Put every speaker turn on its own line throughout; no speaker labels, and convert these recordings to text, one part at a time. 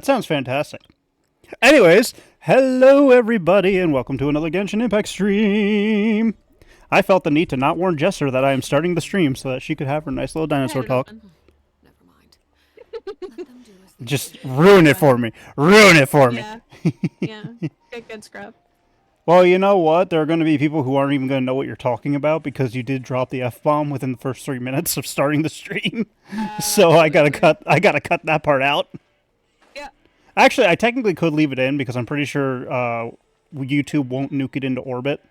That sounds fantastic. Anyways, hello everybody, and welcome to another Genshin Impact stream. I felt the need to not warn Jester that I am starting the stream so that she could have her nice little dinosaur talk.
Never mind. Let them do as they
Just
wish.
ruin it for me. Ruin it for me.
Yeah. Good scrub.
Well, you know what? There are going to be people who aren't even going to know what you're talking about because you did drop the F-bomb within the first 3 minutes of starting the stream. So I gotta cut that part out.
Yeah.
Actually, I technically could leave it in because I'm pretty sure YouTube won't nuke it into orbit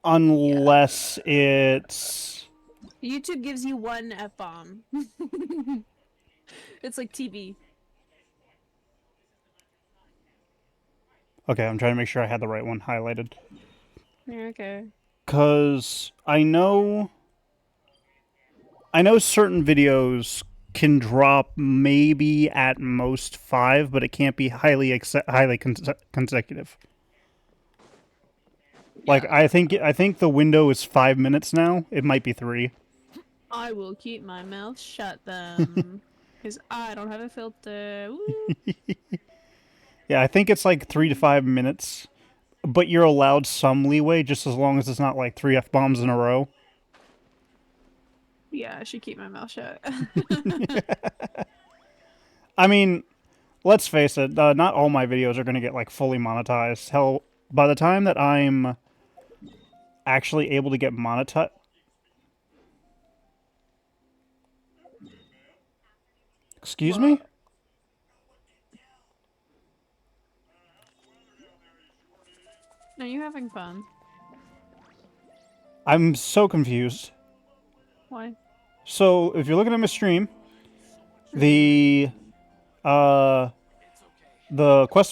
unless it's.
YouTube gives you one F-bomb. It's like TV.
Okay, I'm trying to make sure I had the right one highlighted.
Okay.
Because I know certain videos can drop maybe at most 5, but it can't be highly consecutive. Like
Yeah.
I think the window is 5 minutes now. It might be 3.
I will keep my mouth shut then. Because I don't have a filter. Woo.
Yeah, I think it's like 3 to 5 minutes, but you're allowed some leeway just as long as it's not like 3 F-bombs in a row.
Yeah, I should keep my mouth shut.
I mean, let's face it, not all my videos are going to get like fully monetized. Hell, by the time that I'm actually able to get monetized. Excuse me?
No, you're having fun.
I'm so confused.
Why?
So, if you're looking at my stream, the quest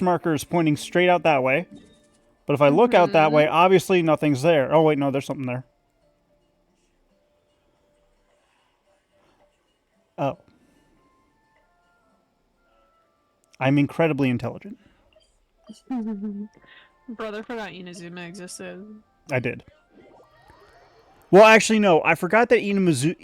marker is pointing straight out that way. But if I look out that way, obviously nothing's there. Oh, wait, no, there's something there. Oh. I'm incredibly intelligent.
Brother forgot Inazuma existed.
I did. Well, actually, no. I forgot that Inazuma.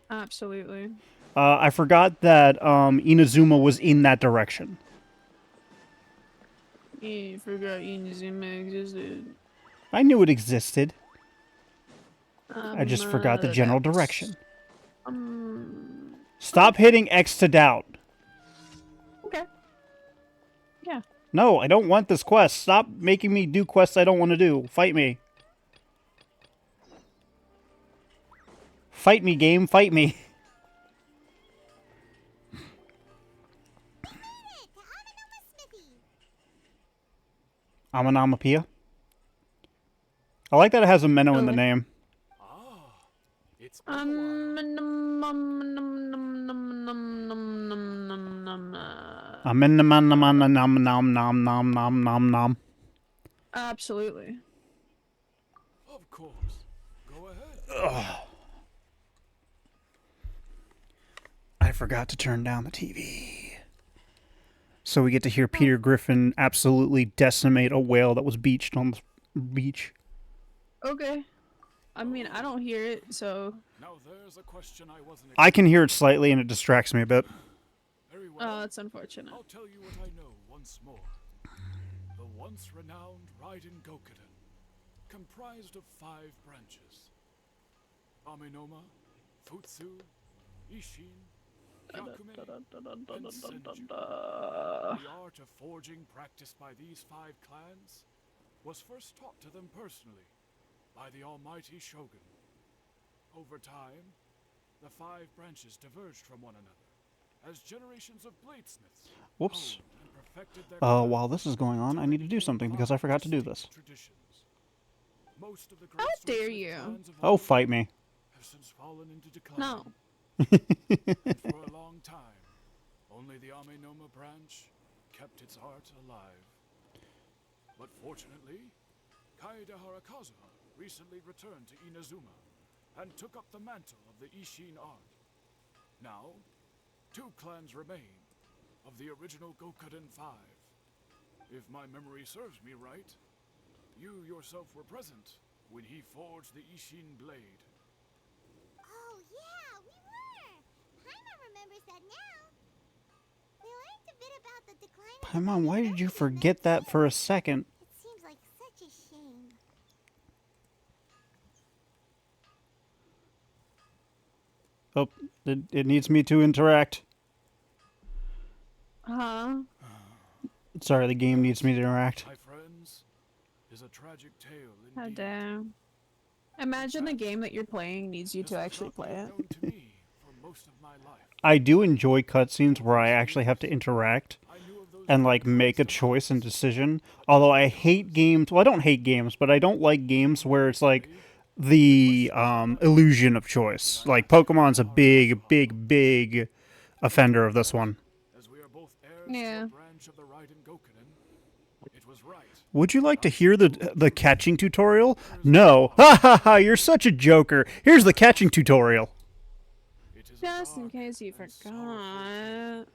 Absolutely.
I forgot that Inazuma was in that direction.
You forgot Inazuma existed.
I knew it existed. I just forgot the general direction. Stop hitting X to doubt.
Okay. Yeah.
No, I don't want this quest. Stop making me do quests I don't want to do. Fight me. Fight me, game. Fight me. Onomatopoeia. I like that it has a Menno in the name.
It's
Absolutely.
Of course. Go ahead.
I forgot to turn down the TV. So we get to hear Peter Griffin absolutely decimate a whale that was beached on the beach.
Okay. I mean, I don't hear it, so...
Now there's a question I wasn't
I can hear it slightly and it distracts me a bit.
Very well.
Oh, that's unfortunate.
I'll tell you what I know once more. The once renowned Raiden Gokuden, comprised of 5 branches. Amenoma, Futsu, Ishin, Hyakume, and Senju. The art of forging practiced by these 5 clans was first taught to them personally by the almighty Shogun. Over time, the 5 branches diverged from one another as generations of bladesmiths
Whoops.
honed and perfected their
While this is going on, I need to do something because I forgot to do this.
traditions. Most of the great
How dare
swordsmith
you.
clans of
Oh,
old
fight me.
have since fallen into decline.
No.
And for a long time, only the Amenoma branch kept its art alive. But fortunately, Kaedehara Kazuma recently returned to Inazuma and took up the mantle of the Ishin art. Now, 2 clans remain of the original Gokuden 5. If my memory serves me right, you yourself were present when he forged the Ishin blade.
remembers that now. We learned a bit about the decline of
Paimon, why did you forget that for a second?
It seems like such a shame.
Oh, it needs me to interact.
Huh?
Sorry, the game needs me to interact.
My friends, is a tragic tale
How
indeed.
dare. Imagine the game that you're playing needs you
This
to
was
actually
not
play
made
it.
known to me for most of my life.
I do enjoy cutscenes where I actually have to interact
I knew of those
and like make a choice and decision. Although I hate games. Well, I don't hate games, but I don't like games where it's like the illusion of choice. Like Pokemon's a big offender of this one.
as we are both heirs
Yeah.
to a branch of the Raiden Gokunin. It was right.
Would you like to hear the catching tutorial? No. Ha ha ha! You're such a joker. Here's the catching tutorial.
It is a
Just in
dark
case you
and sorrowful
forgot.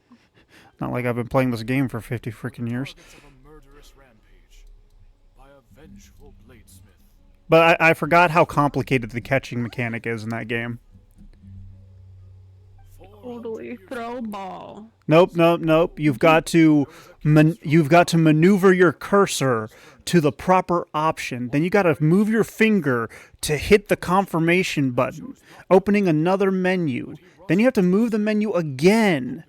Not like I've been playing this game for 50 freaking years.
targets of a murderous rampage by a vengeful bladesmith.
But I forgot how complicated the catching mechanic is in that game.
400
Totally.
years
Throw
ago,
Nope.
ball.
You've got to maneuver your cursor to the proper option. Then you got to move your finger to hit the confirmation button, opening another menu. Then you have to move the menu again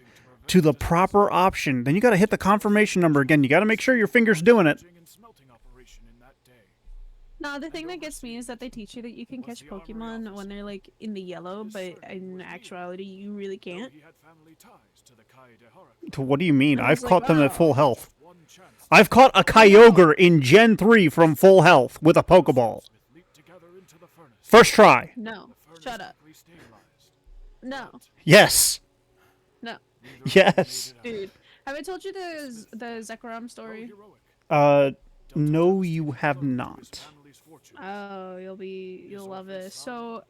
to the proper option. Then you got to hit the confirmation number again. You got to make sure your finger's doing it.
and smelting operation in that day.
No, the thing that gets me is that they teach you that you can catch Pokemon when they're like in the yellow, but in actuality you really
Though
can't.
he had family ties to the Kaede Haruka.
What do you mean?
I
I've
was like,
caught them at
wow.
full health.
One chance
I've caught a Kyogre in Gen 3 from full health with a Pokeball.
leaped together into the furnace.
First try.
No. Shut up.
Quickly stabilized.
No.
Yes.
No.
Yes.
Dude. Have I told you the Zekrom story?
No, you have not.
Oh, you'll love it. So,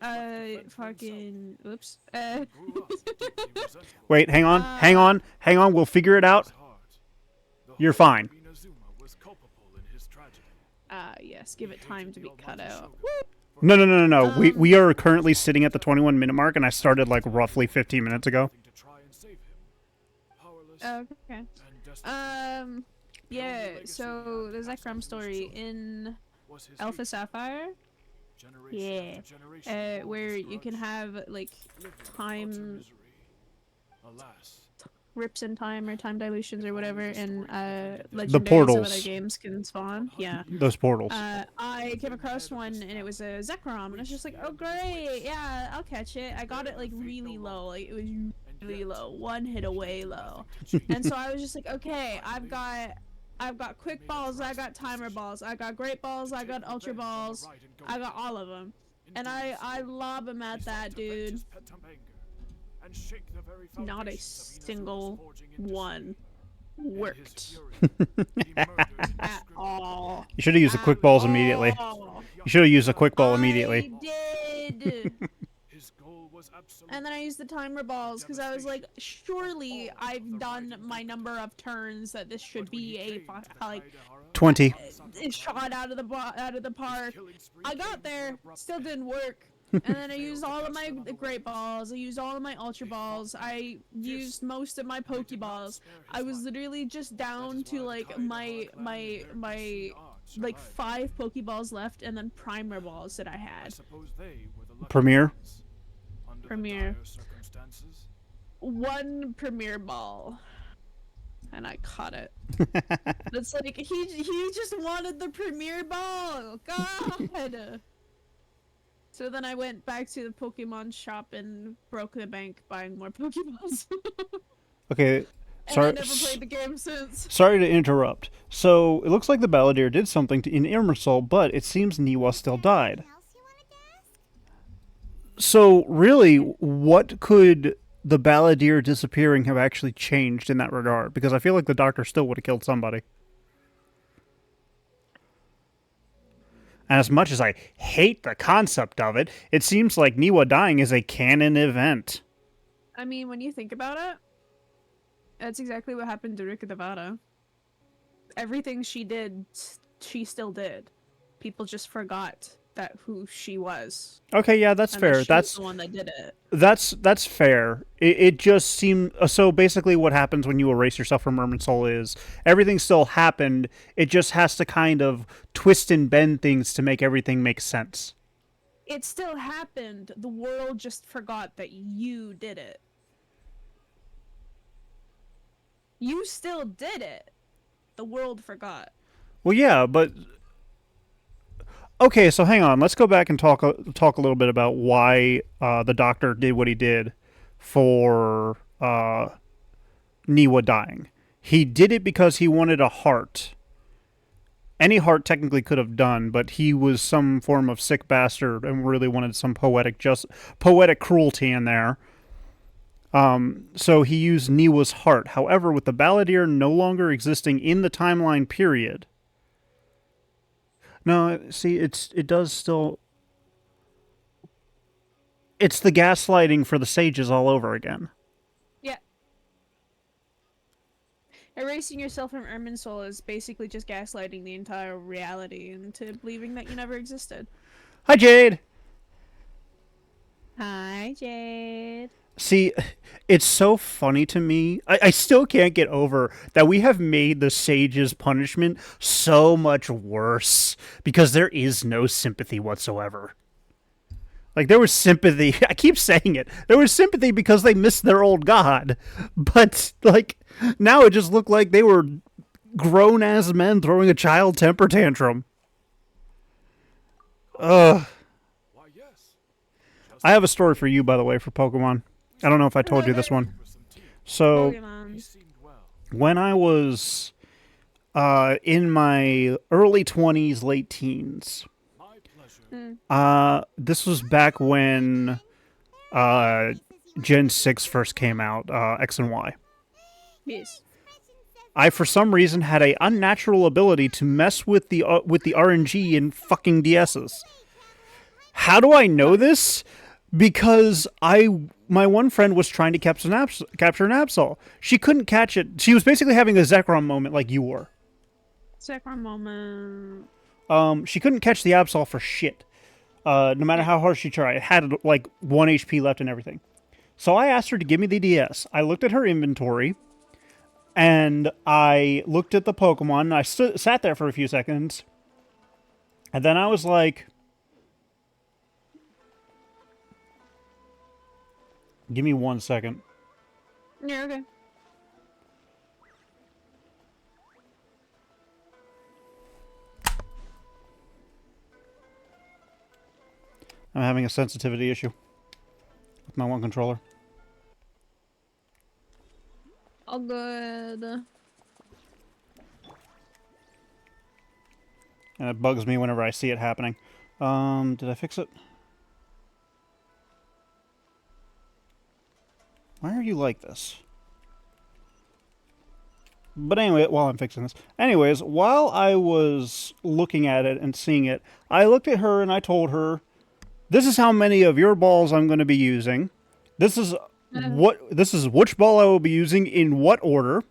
fucking, oops.
Wait, hang on. We'll figure it out. You're fine.
Yes, give it time to be cut out.
No. We are currently sitting at the 21-minute mark, and I started like roughly 15 minutes ago.
Okay. Yeah, so the Zekrom story in Alpha Sapphire, yeah, where you can have, like, time rips in time or time dilutions or whatever, and legendaries of
portals.
other games can spawn. Yeah.
Those portals.
I came across one and it was a Zekrom, and I was just like, oh great, yeah, I'll catch it. I got it like really low, like it was really low, one hit away low, and so I was just like, okay, I've got quick balls, I got timer balls, I got great balls, I got ultra balls, I got all of them, and I lob him at that dude. Not a single one worked at all.
You should have used the quick balls immediately.
Oh,
You should have used the quick ball immediately.
I did. And then I used the timer balls because I was like, surely I've done my number of turns that this should be a like
20.
shot out of the park. I got there, still didn't work. And then I used all of my great balls. I used all of my ultra balls. I used most of my pokeballs. I was literally just down to like my like 5 pokeballs left, and then primer balls that I had.
Premiere.
Premier. 1 premier ball, and I caught it. It's like he just wanted the premier ball. God. So then I went back to the Pokemon shop and broke the bank buying more Pokeballs.
Okay.
And
Sorry.
I never played the game since.
Sorry to interrupt. So it looks like the Balladeer did something in Irmisol, but it seems Niwa still died.
Anything else you wanted to ask?
So really, what could the Balladeer disappearing have actually changed in that regard? Because I feel like the Doctor still would have killed somebody. And as much as I hate the concept of it, it seems like Niwa dying is a canon event.
I mean, when you think about it, that's exactly what happened to Rika Devada. Everything she did, she still did. People just forgot that who she was.
Okay, yeah, that's
And
fair.
that she was the one that did it.
That's fair. It just seemed so. Basically, what happens when you erase yourself from Merman Soul is everything still happened. It just has to kind of twist and bend things to make everything make sense.
It still happened. The world just forgot that you did it. You still did it. The world forgot.
Well, yeah, but okay. So hang on. Let's go back and talk a little bit about why the doctor did what he did for Niwa dying. He did it because he wanted a heart. Any heart technically could have done, but he was some form of sick bastard and really wanted some poetic cruelty in there. So he used Niwa's heart. However, with the Balladeer no longer existing in the timeline period. No, see, it does still. It's the gaslighting for the sages all over again.
Yeah. Erasing yourself from Irminsul is basically just gaslighting the entire reality into believing that you never existed.
Hi, Jade.
Hi, Jade.
See, it's so funny to me. I still can't get over that we have made the sage's punishment so much worse because there is no sympathy whatsoever. Like, there was sympathy. I keep saying it. There was sympathy because they missed their old god. But, like, now it just looked like they were grown-ass men throwing a child temper tantrum. Ugh.
Why, yes.
I have a story for you, by the way, for Pokemon. I don't know if I told you this one. So,
Pokemon.
Seemed well.
when I was in my early 20s, late teens,
My pleasure.
this was back when Gen 6 first came out, X and Y.
Yes.
I, for some reason, had a unnatural ability to mess with the RNG in fucking DSs. How do I know this? Because my one friend was trying to capture an Absol. She couldn't catch it. She was basically having a Zekrom moment like you were.
Zekrom moment.
She couldn't catch the Absol for shit. No matter how hard she tried. It had like 1 HP left and everything. So I asked her to give me the DS. I looked at her inventory, and I looked at the Pokemon, and I sat there for a few seconds, and then I was like, give me 1 second.
Yeah, okay.
I'm having a sensitivity issue with my one controller.
All good.
And it bugs me whenever I see it happening. Did I fix it? Why are you like this? But anyway, while I'm fixing this. Anyways, while I was looking at it and seeing it, I looked at her and I told her, this is how many of your balls I'm going to be using. This is which ball I will be using in what order.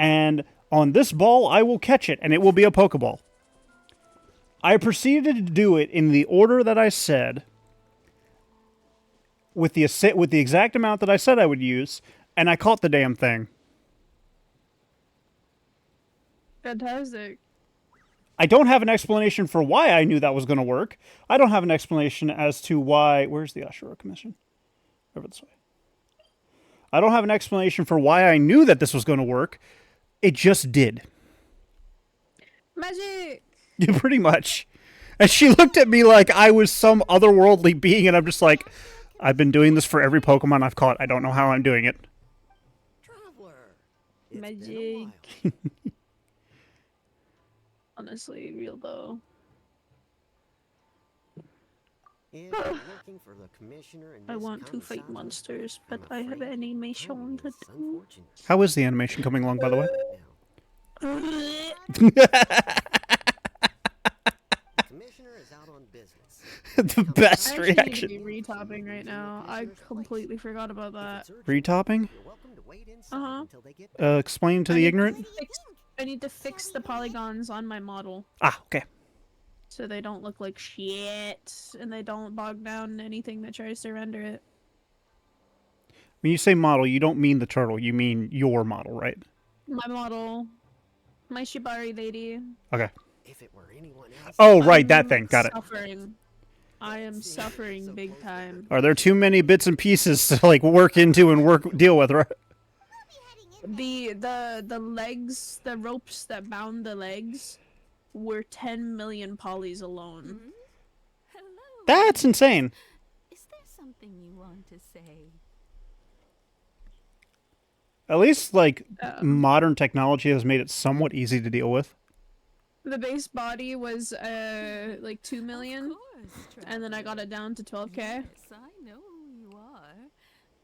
And on this ball, I will catch it, and it will be a Pokeball. I proceeded to do it in the order that I said, with the exact amount that I said I would use, and I caught the damn thing.
Fantastic.
I don't have an explanation for why I knew that was going to work. I don't have an explanation as to why... Where's the Ashura Commission? Over this way. I don't have an explanation for why I knew that this was going to work. It just did.
Magic!
Yeah, pretty much. And she looked at me like I was some otherworldly being, and I'm just like, I've been doing this for every Pokemon I've caught. I don't know how I'm doing it.
Traveler, it's
Magic.
been a while.
Honestly, real though.
If you're looking for the commissioner in
I
this
want to fight
Kamisama,
monsters, but
I'm
I have
afraid
animation
only
to
it's
do.
unfortunate.
How is the animation coming along, by the way?
Now, commissioner is out on business.
The best
I actually
reaction.
need to be retopping right now. I completely forgot about that.
If it's urgent,
Retopping?
you're welcome to wait inside
Uh-huh.
until they get back.
Explain to
I
the
need
ignorant.
I need to fix the polygons on my model.
Ah, okay.
so they don't look like shit, and they don't bog down anything that tries to render it.
When you say model, you don't mean the turtle. You mean your model, right?
My model, my Shibari lady.
Okay.
If it were anyone else,
Oh, right, that
I'm
thing. Got it.
Suffering. I am suffering big time.
Are there too many bits and pieces to like work into and deal with, right?
The legs, the ropes that bound the legs, were 10 million polys alone.
Hello.
That's insane.
Is there something you want to say?
At least like modern technology has made it somewhat easy to deal with.
The base body was like 2
Of
million,
course,
and then I got it down to 12K.
Yes, I know who you are.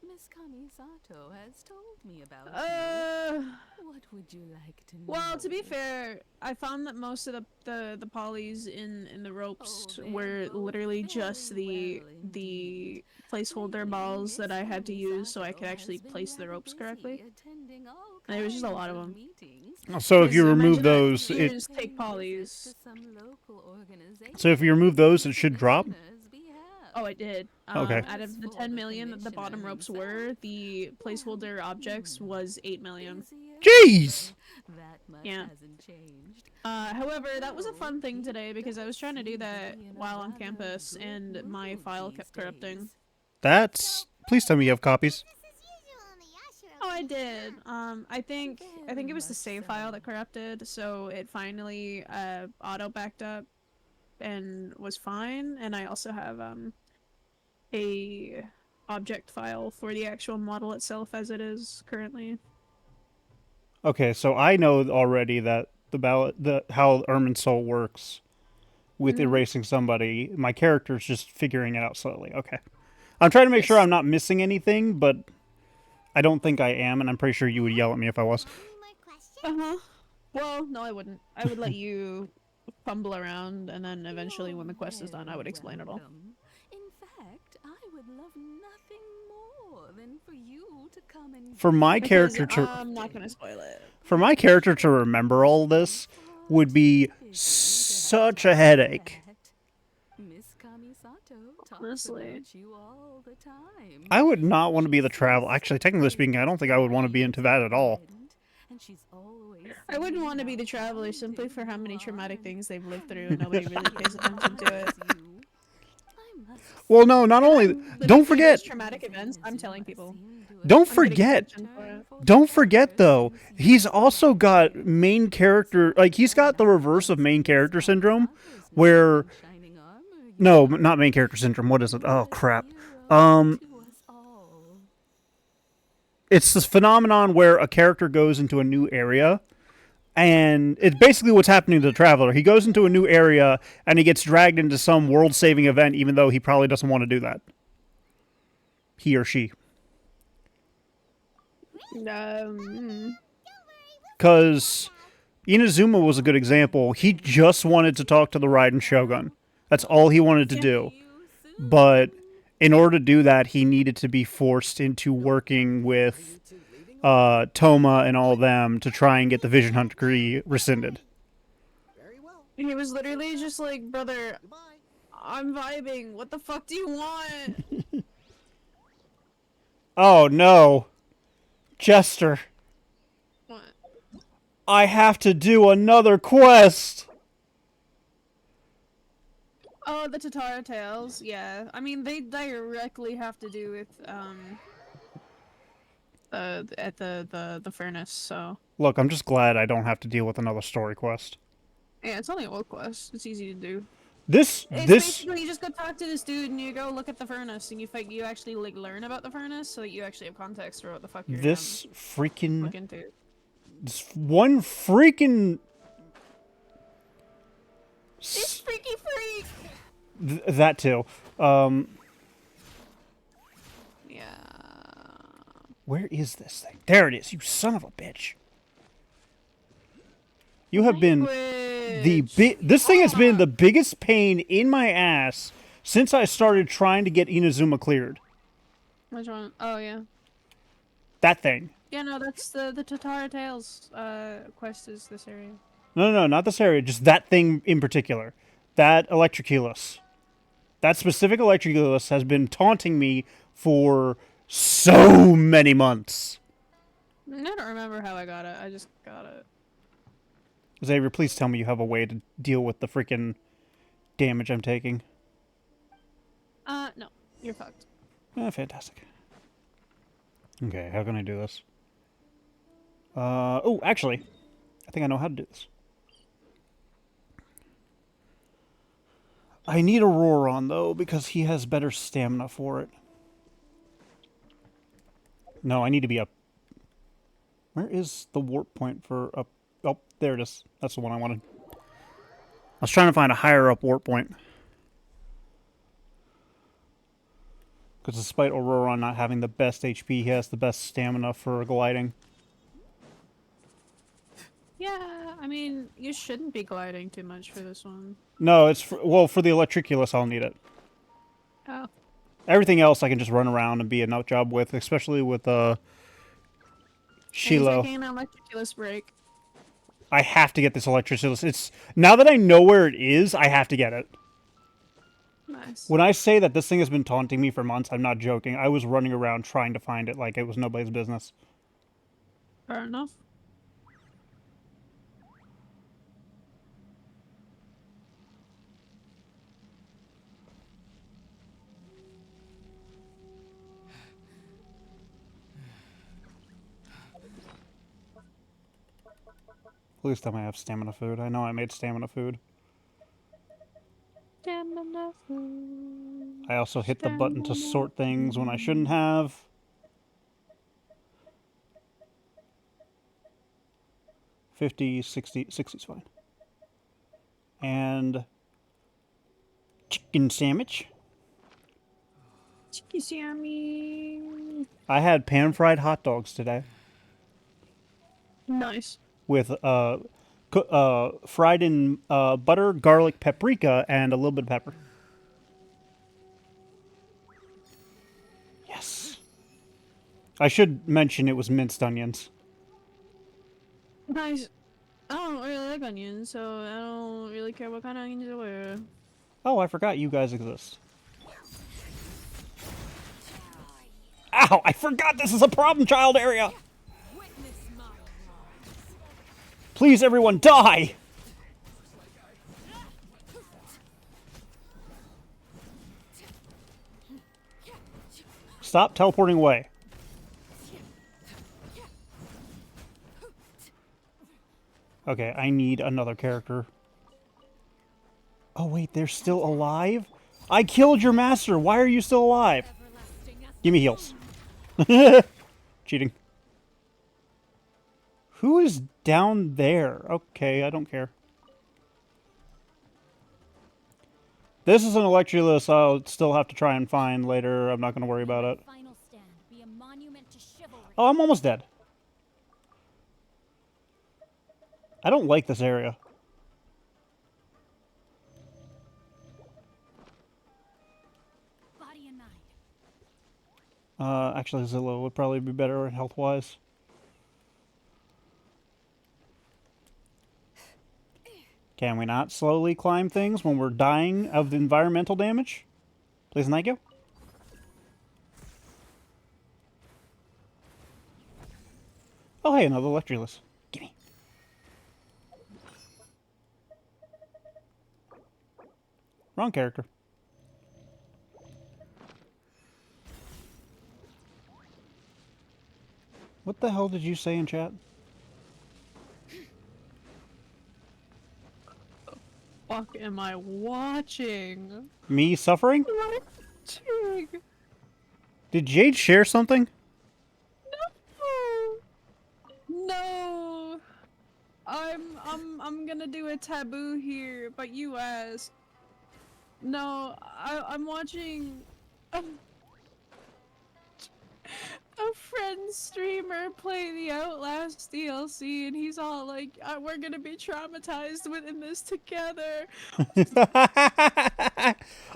Miss Kamisato has told me about you. What would you like to know?
Well, to be fair, I found that most of the polys in the ropes
Oh, they
were
go
literally just
very
the
well
placeholder
Lately,
balls that I
Miss
had to use so I
Kamisato
could actually
has been
place the
rather
ropes
busy
correctly.
attending all
And there was just a
kinds
lot of
of
them.
meetings.
So if you
Because
remove
imagine that
those, it
ears take polys.
so if you remove those, it should drop.
Oh, I did.
Okay.
Out of the 10 million that the bottom ropes were, the placeholder objects was 8 million.
Jeez.
Yeah. However, that was a fun thing today because I was trying to do that while on campus and my file kept corrupting.
That's. Please tell me you have copies.
This is usual on the Yashiro.
Oh, I did. I think it was the save file that corrupted, so it finally auto backed up and was fine. And I also have a object file for the actual model itself as it is currently.
Okay, so I know already that how Ermin's soul works with erasing somebody. My character's just figuring it out slowly. Okay. I'm trying to make sure I'm not missing anything, but I don't think I am, and I'm pretty sure you would yell at me if I was.
Any more questions?
Uh-huh. Well, no, I wouldn't. I would let you fumble around, and then eventually when the quest is done, I would explain it all.
In fact, I would love nothing more than for you to come and
For my
Because
character to
I'm not gonna spoil it.
remember all this would be such a headache.
Miss Kamisato talks
Honestly.
about you all the time.
I would not want to be the travel. Actually, technically speaking, I don't think I would want to be into that at all.
And she's always
I wouldn't want to be the traveler simply for how many traumatic things they've lived through and nobody really pays attention to it.
Well, no, not only.
Living
Don't
through
forget.
those traumatic events, I'm telling people.
Don't
I'm getting
forget.
attention for it.
Don't forget though. He's also got main character. Like he's got the reverse of main character syndrome, where. No, not main character syndrome. What is it? Oh crap. It's this phenomenon where a character goes into a new area, and it's basically what's happening to the traveler. He goes into a new area, and he gets dragged into some world-saving event, even though he probably doesn't want to do that. He or she. Because Inazuma was a good example. He just wanted to talk to the Raiden Shogun. That's all he wanted to do. But in order to do that, he needed to be forced into working with Toma and all them to try and get the Vision Hunt degree rescinded.
Very well.
He was literally just like, brother,
Goodbye.
I'm vibing. What the fuck do you want?
Oh no. Jester.
What?
I have to do another quest.
Oh, the Tatara Tales. Yeah. I mean, they directly have to do with, at the furnace, so.
Look, I'm just glad I don't have to deal with another story quest.
Yeah, it's only a world quest. It's easy to do.
This
It's
this
basically you just go talk to this dude and you go look at the furnace and you actually like learn about the furnace so that you actually have context for what the fuck you're
this freaking
look into.
this one freaking
It's freaky freak.
that too.
Yeah.
Where is this thing? There it is. You son of a bitch. You have been this thing has been the biggest pain in my ass since I started trying to get Inazuma cleared.
Which one? Oh yeah.
That thing.
Yeah, no, that's the Tatara Tales quest is this area.
No, not this area. Just that thing in particular. That Electroculus. That specific Electroculus has been taunting me for so many months.
I don't remember how I got it. I just got it.
Xavier, please tell me you have a way to deal with the freaking damage I'm taking.
No. You're fucked.
Fantastic. Okay, how can I do this? Oh, actually, I think I know how to do this. I need Auroron, though, because he has better stamina for it. No, I need to be up. Where is the warp point for up? Oh, there it is. That's the one I wanted. I was trying to find a higher up warp point. Because despite Auroron not having the best HP, he has the best stamina for gliding.
Yeah, I mean, you shouldn't be gliding too much for this one.
No, it's for, well, for the Electroculus, I'll need it.
Oh.
Everything else I can just run around and be a nut job with, especially with
He's
Shiloh.
taking an Electroculus break.
I have to get this Electroculus. It's now that I know where it is, I have to get it.
Nice.
When I say that this thing has been taunting me for months, I'm not joking. I was running around trying to find it like it was nobody's business.
Fair enough.
Please tell me I have stamina food. I know I made stamina food.
Stamina food.
I also hit the button to sort things when I shouldn't have. $50, $60, $60's fine. And chicken sandwich.
Chicky Sammy.
I had pan-fried hot dogs today
Nice.
with fried in butter, garlic, paprika, and a little bit of pepper. Yes. I should mention it was minced onions.
Nice. I don't really like onions, so I don't really care what kind of onions they were.
Oh, I forgot you guys exist. Ow! I forgot this is a problem child area! Please, everyone, die! Stop teleporting away. Okay, I need another character. Oh, wait, they're still alive? I killed your master! Why are you still alive? Give me heals. Cheating. Who is down there? Okay, I don't care. This is an Electroculus I'll still have to try and find later. I'm not going to worry about it.
Final stand be a monument to chivalry.
Oh, I'm almost dead. I don't like this area.
Body and mind.
Actually, Zillow would probably be better health-wise. Can we not slowly climb things when we're dying of the environmental damage? Please and thank you. Oh, hey, another Electroculus. Gimme. Wrong character. What the hell did you say in chat?
Fuck am I watching?
Me suffering?
Watching.
Did Jade share something?
No. I'm gonna do a taboo here, but you asked. No, I'm watching a friend streamer play the Outlast DLC, and he's all like, "We're gonna be traumatized within this together."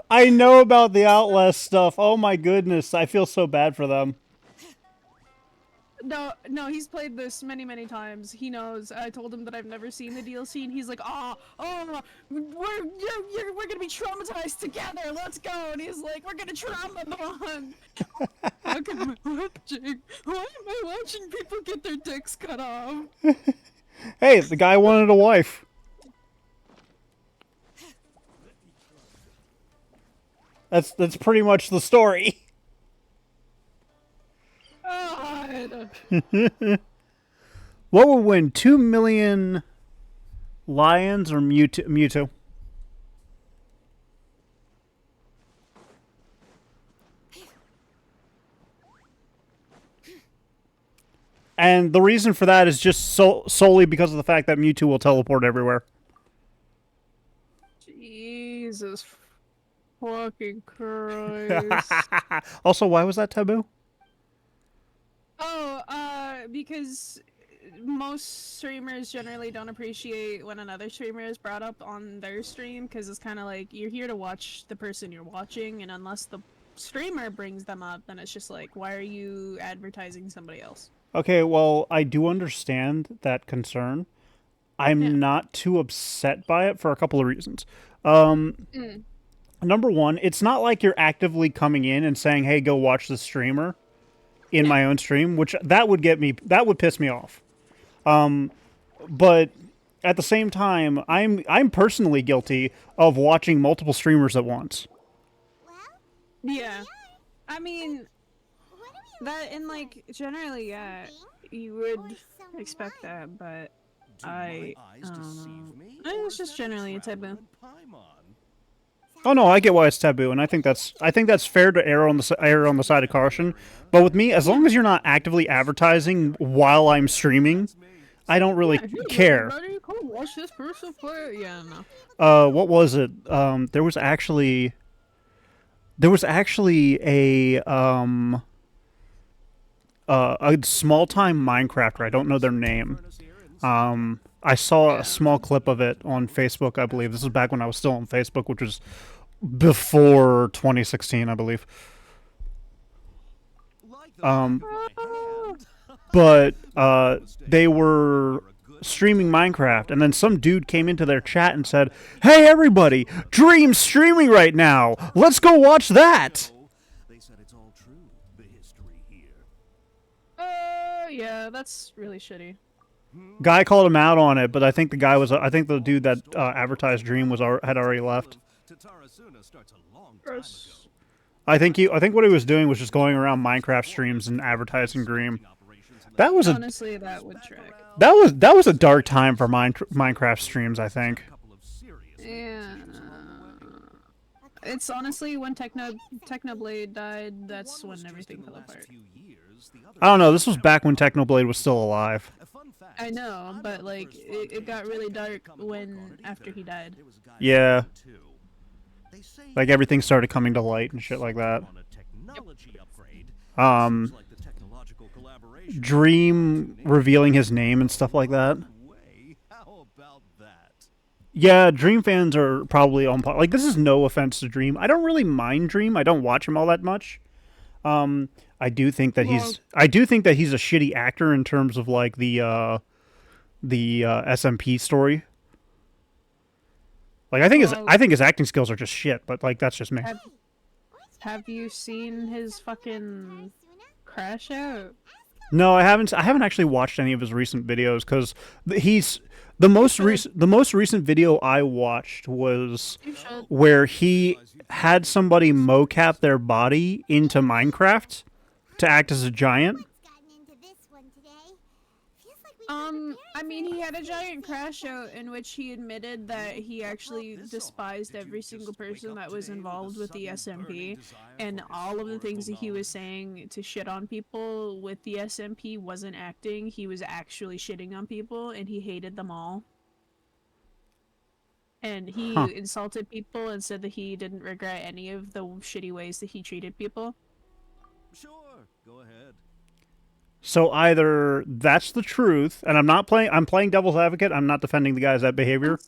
I know about the Outlast stuff. Oh my goodness, I feel so bad for them.
no, he's played this many times. He knows. I told him that I've never seen the DLC, and he's like, we're gonna be traumatized together. Let's go. And he's like, we're gonna trauma bond. How am I watching? Why am I watching people get their dicks cut off?
Hey, the guy wanted a wife. That's pretty much the story.
God.
What would win, 2 million lions or Mewtwo? And the reason for that is just solely because of the fact that Mewtwo will teleport everywhere.
Jesus fucking Christ.
Also, why was that taboo?
Because most streamers generally don't appreciate when another streamer is brought up on their stream, because it's kind of like, you're here to watch the person you're watching, and unless the streamer brings them up, then it's just like, why are you advertising somebody else?
Okay, well, I do understand that concern. I'm not too upset by it for a couple of reasons. Number one, it's not like you're actively coming in and saying, hey, go watch the streamer in my own stream, which that would piss me off. But at the same time, I'm personally guilty of watching multiple streamers at once.
Yeah. I mean, that, and like, generally, yeah, you would expect that, but I don't know. It's just generally a taboo.
Oh no, I get why it's taboo, and I think that's fair to err on the side of caution. But with me, as long as you're not actively advertising while I'm streaming, I don't really care.
Come watch this person play. Yeah, no.
What was it? There was actually a small time Minecrafter. I don't know their name. I saw a small clip of it on Facebook, I believe. This was back when I was still on Facebook, which was before 2016, I believe. But they were streaming Minecraft, and then some dude came into their chat and said, "Hey everybody, Dream's streaming right now. Let's go watch that."
They said it's all true, the history here.
Yeah, that's really shitty.
Guy called him out on it, but I think the dude that advertised Dream had already left.
Gross.
I think what he was doing was just going around Minecraft streams and advertising Dream. That was
Honestly, that would track.
that was a dark time for Minecraft streams, I think.
Yeah. It's honestly when Technoblade died, that's when everything fell apart.
I don't know, this was back when Technoblade was still alive.
I know, but like it got really dark after he died.
Yeah. Like everything started coming to light and shit like that. Dream revealing his name and stuff like that. Yeah, Dream fans are probably on like, this is no offense to Dream. I don't really mind Dream. I don't watch him all that much. I do think that he's a shitty actor in terms of like the SMP story. Like I think his acting skills are just shit, but like that's just me.
Have you seen his fucking crash out?
No, I haven't actually watched any of his recent videos because the most recent video I watched was where he had somebody mocap their body into Minecraft to act as a giant.
I mean, he had a giant crash out in which he admitted that he actually despised every single person that was involved with the SMP, and all of the things that he was saying to shit on people with the SMP wasn't acting. He was actually shitting on people, and he hated them all. And he insulted people and said that he didn't regret any of the shitty ways that he treated people.
Sure, go ahead.
So either that's the truth, and I'm playing devil's advocate. I'm not defending the guy's behavior.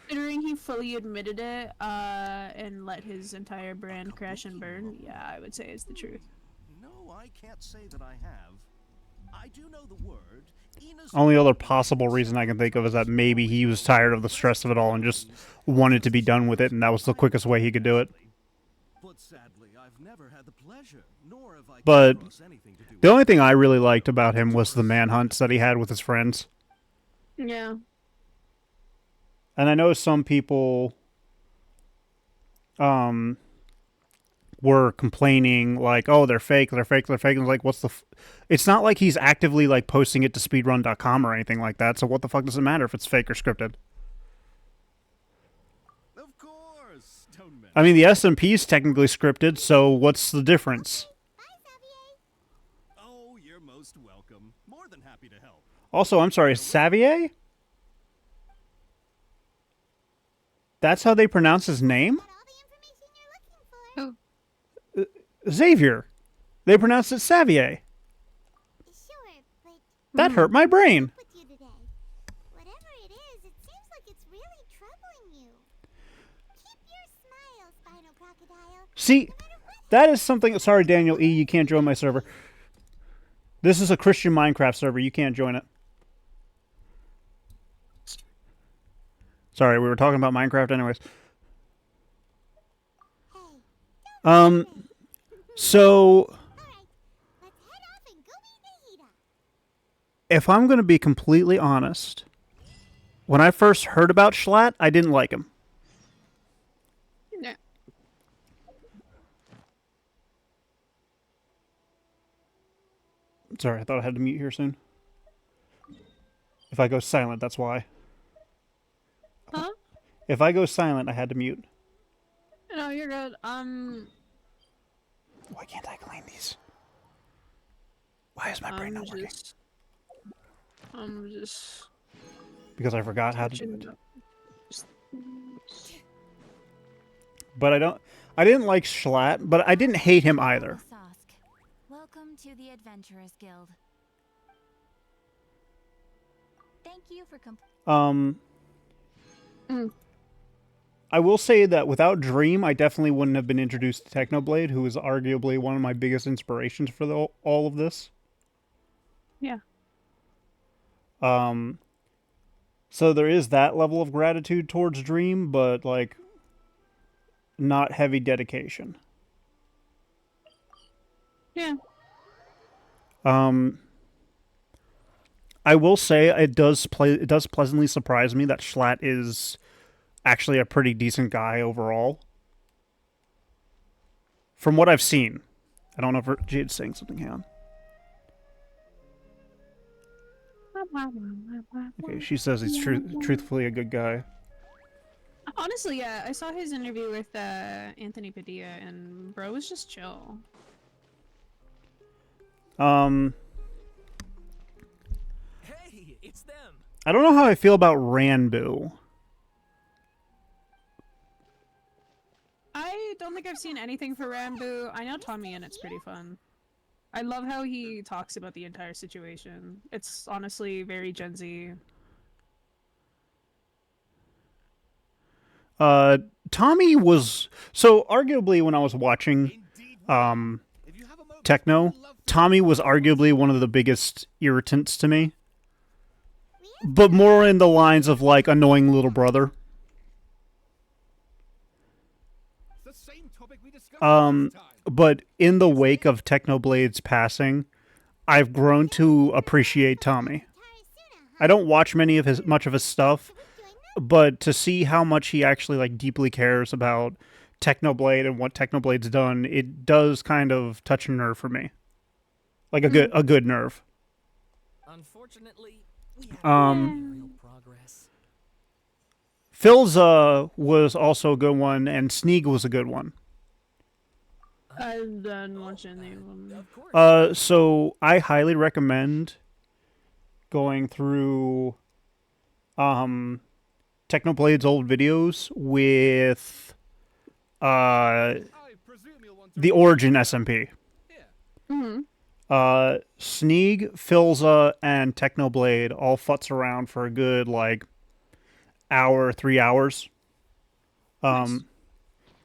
Considering he fully admitted it, and let his entire brand crash and burn, yeah, I would say it's the truth.
No, I can't say that I have. I do know the word.
Only other possible reason I can think of is that maybe he was tired of the stress of it all and just wanted to be done with it, and that was the quickest way he could do it.
But sadly, I've never had the pleasure, nor have I come
But
across anything to do
the
with
only thing I really liked about him was the manhunts that he had with his friends.
Yeah.
And I know some people were complaining like, "Oh, they're fake, they're fake, they're fake." And it's like, what's the it's not like he's actively like posting it to speedrun.com or anything like that. So what the fuck does it matter if it's fake or scripted?
Of course. Don't mention
I mean, the SMP is technically scripted, so what's the difference?
Oh, you're most welcome. More than happy to help.
Also, I'm sorry, Xavier? That's how they pronounce his name?
Got all the information you're looking for.
Xavier. They pronounce it Xavier.
Sure, but
That hurt my brain.
with you today. Whatever it is, it seems like it's really troubling you. Keep your smile, Spinal Crocodile.
See, that is something. Sorry, Daniel E., you can't join my server. This is a Christian Minecraft server. You can't join it. Sorry, we were talking about Minecraft anyways.
Hey,
So,
alright, let's head off and go meet Nahida.
if I'm going to be completely honest, when I first heard about Schlatt, I didn't like him.
Yeah.
Sorry, I thought I had to mute here soon. If I go silent, that's why.
Huh?
If I go silent, I had to mute.
No, you're good.
Why can't I claim these? Why is my brain not working?
I'm just
Because I forgot how to do
touching
it.
up.
But I didn't like Schlatt, but I didn't hate him either.
Sosk, welcome to the Adventurers Guild. Thank you for
I will say that without Dream, I definitely wouldn't have been introduced to Technoblade, who is arguably one of my biggest inspirations for all of this.
Yeah.
So there is that level of gratitude towards Dream, but like not heavy dedication.
Yeah.
I will say it does pleasantly surprise me that Schlatt is actually a pretty decent guy overall. From what I've seen. I don't know if Jade's saying something. Hang on. Okay, she says he's truthfully a good guy.
Honestly, yeah, I saw his interview with Anthony Padilla, and bro was just chill.
Hey, it's them.
I don't know how I feel about Ranbu.
I don't think I've seen anything for Rambo. I know Tommy, and it's pretty fun. I love how he talks about the entire situation. It's honestly very Gen Z.
Tommy was so arguably when I was watching Techno, Tommy was arguably one of the biggest irritants to me. But more in the lines of like annoying little brother. But in the wake of Technoblade's passing, I've grown to appreciate Tommy. I don't watch much of his stuff, but to see how much he actually like deeply cares about Technoblade and what Technoblade's done, it does kind of touch a nerve for me. Like a good nerve.
Unfortunately, we haven't made any real progress.
Philza was also a good one, and Sneeg was a good one.
I've done watching any of them.
Of course.
So I highly recommend going through Technoblade's old videos with
I presume you'll want to
the Origin SMP.
Mm-hmm.
Sneeg, Philza, and Technoblade all futz around for a good like hour, 3 hours.
Nice.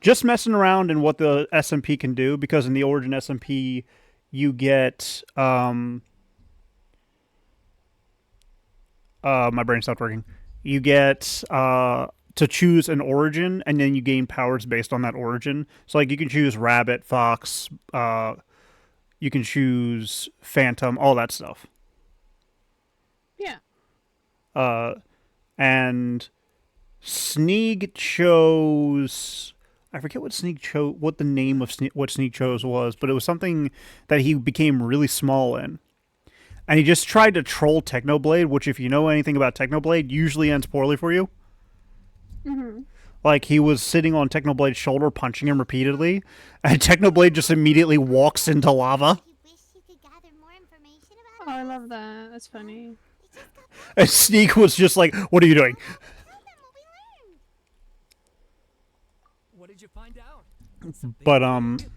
Just messing around in what the SMP can do, because in the Origin SMP you get My brain stopped working. You get to choose an origin, and then you gain powers based on that origin. So like you can choose rabbit, fox. You can choose phantom, all that stuff.
Yeah.
And Sneak chose. I forget what Sneak chose. What the name of what Sneak chose was, but it was something that he became really small in. And he just tried to troll Technoblade, which, if you know anything about Technoblade, usually ends poorly for you.
Mm-hmm.
Like, he was sitting on Technoblade's shoulder, punching him repeatedly, and Technoblade just immediately walks into lava.
You wish you could gather more information
Oh,
about
I
us?
love that. That's funny.
You just got back.
And Sneak was just like, "What are you doing?"
Tell them what we learned.
What did you find out?
But
Long story.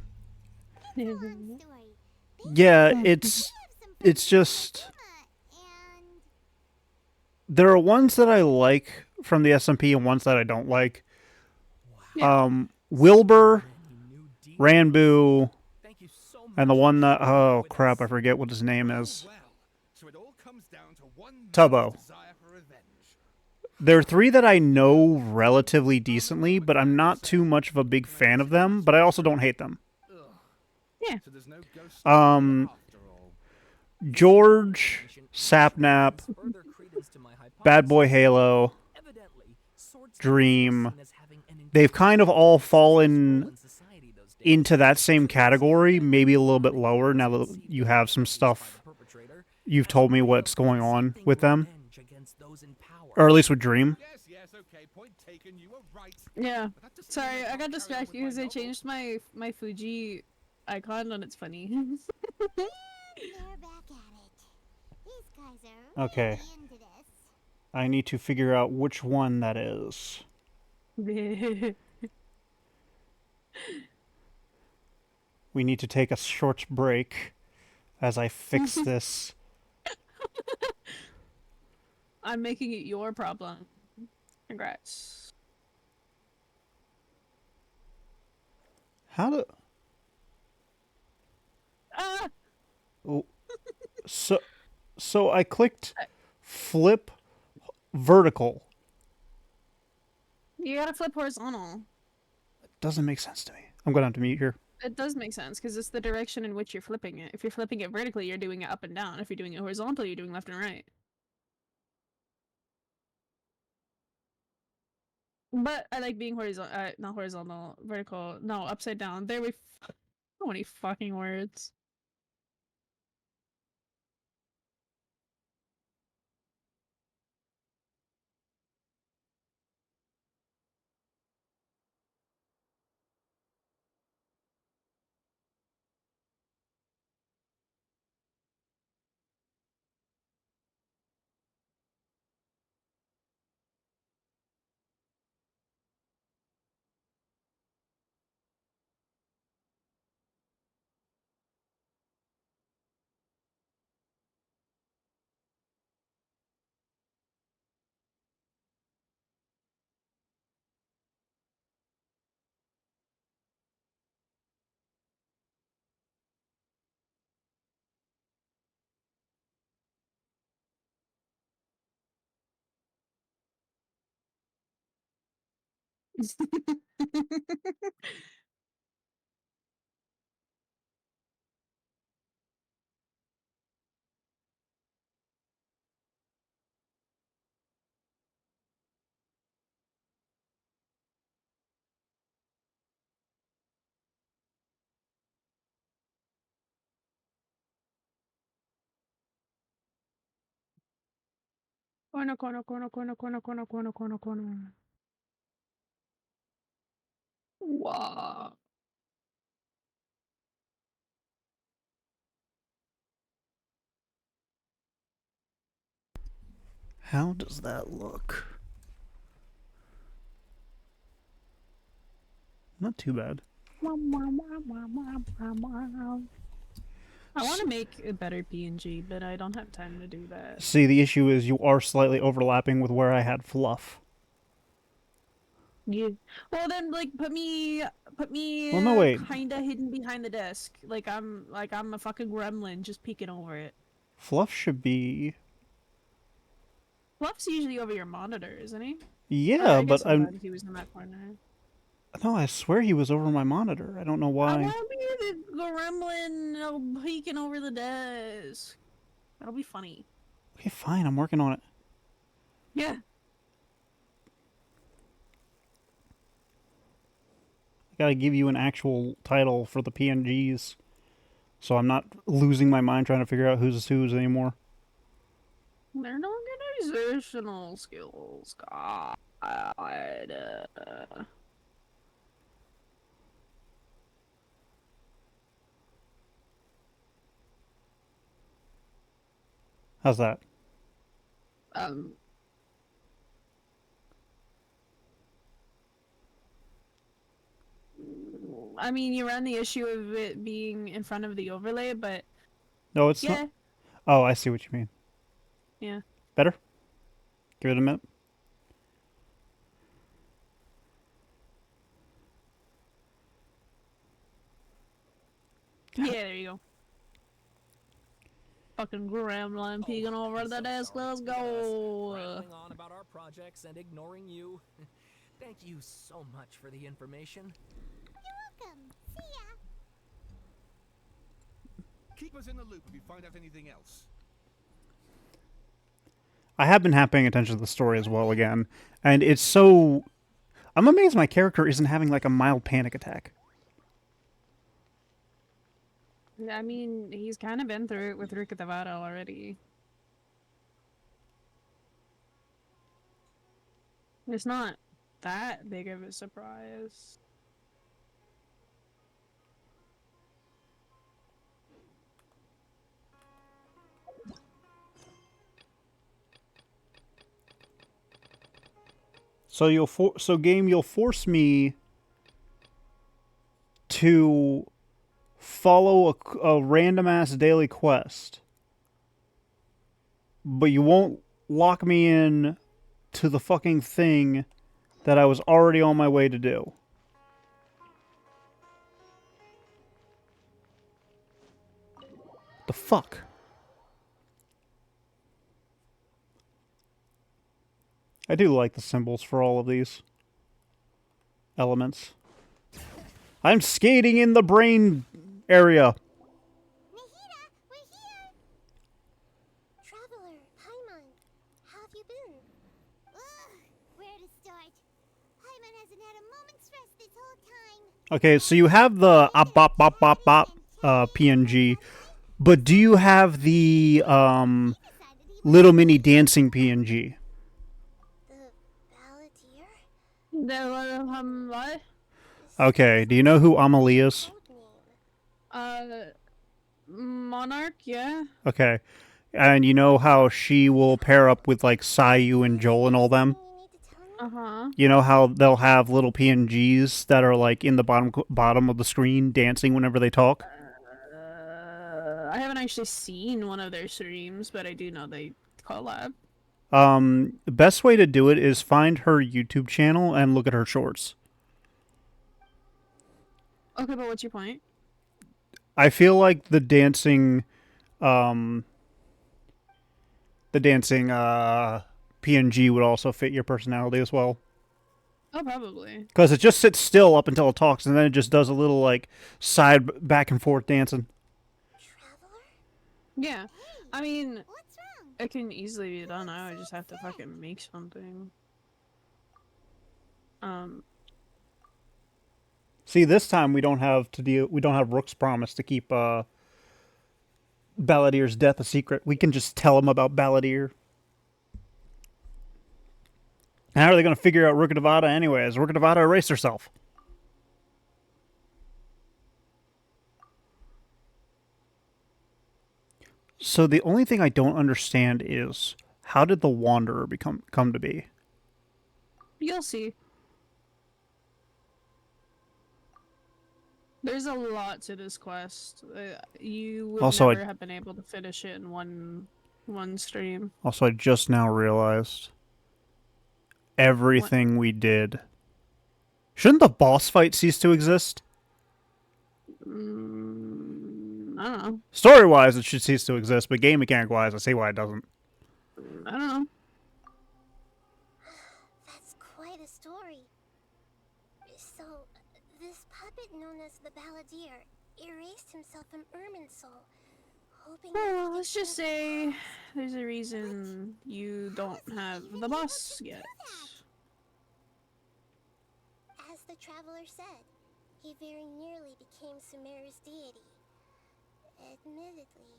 yeah,
Basically,
it's just
and
there are ones that I like from the SMP and ones that I don't like.
Yeah.
Wilbur,
New deep-
Ranboo,
Thank you so much.
and the one that
for
crap, I
this.
forget what his name is.
Well, so it all comes down to one
Tubbo.
man's desire for revenge.
There are three that I know relatively decently, but I'm not too much of a big fan of them, but I also don't hate them.
Yeah.
So there's no ghost
Um,
after all.
George, Sapnap,
Further credence to my
Bad Boy
hypothesis.
Halo,
Evidently, Sword
Dream,
Song is seen as having an
they've kind of all
role
fallen
in society those days.
into that same category, maybe a little bit lower now that you have some stuff. You've told me what's going on with them, or at least with Dream.
Yes, yes, okay, point taken, you were right.
Yeah.
But that doesn't
Sorry,
mean
I got
can't
distracted
carry on with
because I
my
changed my Fuji icon and it's funny.
they're back at it. These guys are
Okay.
really into this.
I need to figure out which one that is. We need to take a short break as I fix this.
I'm making it your problem. Congrats.
How do...
Ah!
Oh. So I clicked flip vertical.
You gotta flip horizontal.
Doesn't make sense to me. I'm going to have to mute here.
It does make sense because it's the direction in which you're flipping it. If you're flipping it vertically, you're doing it up and down. If you're doing it horizontal, you're doing left and right. But I like being horizontal, not horizontal, vertical. No, upside down. There we. So many fucking words. Corner. Wow.
How does that look? Not too bad.
I want to make a better PNG, but I don't have time to do that.
See, the issue is you are slightly overlapping with where I had fluff.
Yeah. Well then, like, put me.
Well, no, wait.
Kinda hidden behind the desk, like I'm a fucking gremlin just peeking over it.
Fluff should be...
Fluff's usually over your monitor, isn't he? Or
Yeah,
I guess
but
sometimes he was in that corner.
no, I swear he was over my monitor. I don't know
I
why.
want to be the gremlin peeking over the desk. That'll be funny.
Okay, fine. I'm working on it.
Yeah.
I gotta give you an actual title for the PNGs, so I'm not losing my mind trying to figure out who's anymore.
They're not organizational skills. God.
How's that?
Um. I mean, you ran the issue of it being in front of the overlay, but
No, it's
yeah,
not. Oh, I see what you mean.
yeah.
Better? Give it a minute.
Yeah, there you go. Fucking gremlin peeking over
I'm
the
so
desk.
sorry
Let's
to hear us
go.
Rattling on about our projects and ignoring you. Thank you so much for the information.
Welcome. See ya.
Keep us in the loop if you find out anything else.
I have been paying attention to the story as well again, and it's so. I'm amazed my character isn't having like a mild panic attack.
I mean, he's kind of been through it with Rukatavara already. It's not that big of a surprise.
So you'll force me to follow a random ass daily quest, but you won't lock me in to the fucking thing that I was already on my way to do. The fuck? I do like the symbols for all of these elements. I'm skating in the brain area.
Nahida, we're here. Traveler, Paimon, how have you been? Ugh, where to start? Paimon hasn't had a moment's rest this whole time.
Okay, so you have the bop bop bop bop PNG, but do you have the little mini dancing PNG?
The balladeer?
What?
Okay, do you know who Amelie is?
Monarch, yeah.
Okay, and you know how she will pair up with like Sayu and Joel and all them?
Uh-huh.
You know how they'll have little PNGs that are like in the bottom of the screen dancing whenever they talk?
I haven't actually seen one of their streams, but I do know they collab.
The best way to do it is find her YouTube channel and look at her shorts.
Okay, but what's your point?
I feel like the dancing PNG would also fit your personality as well.
Oh, probably.
Because it just sits still up until it talks, and then it just does a little like side back and forth dancing.
Traveler?
Yeah. I mean,
What's wrong?
it can easily be done. I would just have to fucking make something.
See, this time we don't have Rook's promise to keep Balladier's death a secret. We can just tell him about Balladeer. How are they going to figure out Rukatavara anyways? Rukatavara erased herself. So the only thing I don't understand is how did the Wanderer come to be?
You'll see. There's a lot to this quest. You would
Also,
never have been able to finish it in one stream.
Also, I just now realized everything we did. Shouldn't the boss fight cease to exist?
I don't know.
Story-wise, it should cease to exist, but game mechanic-wise, I see why it doesn't.
I don't know.
a story. So, this puppet known as the Balladeer erased himself from Irminsul, hoping that he
Well,
could
let's just
change the
say
past.
there's a reason you don't have the boss yet.
As the traveler said, he very nearly became Sumeru's deity. Admittedly,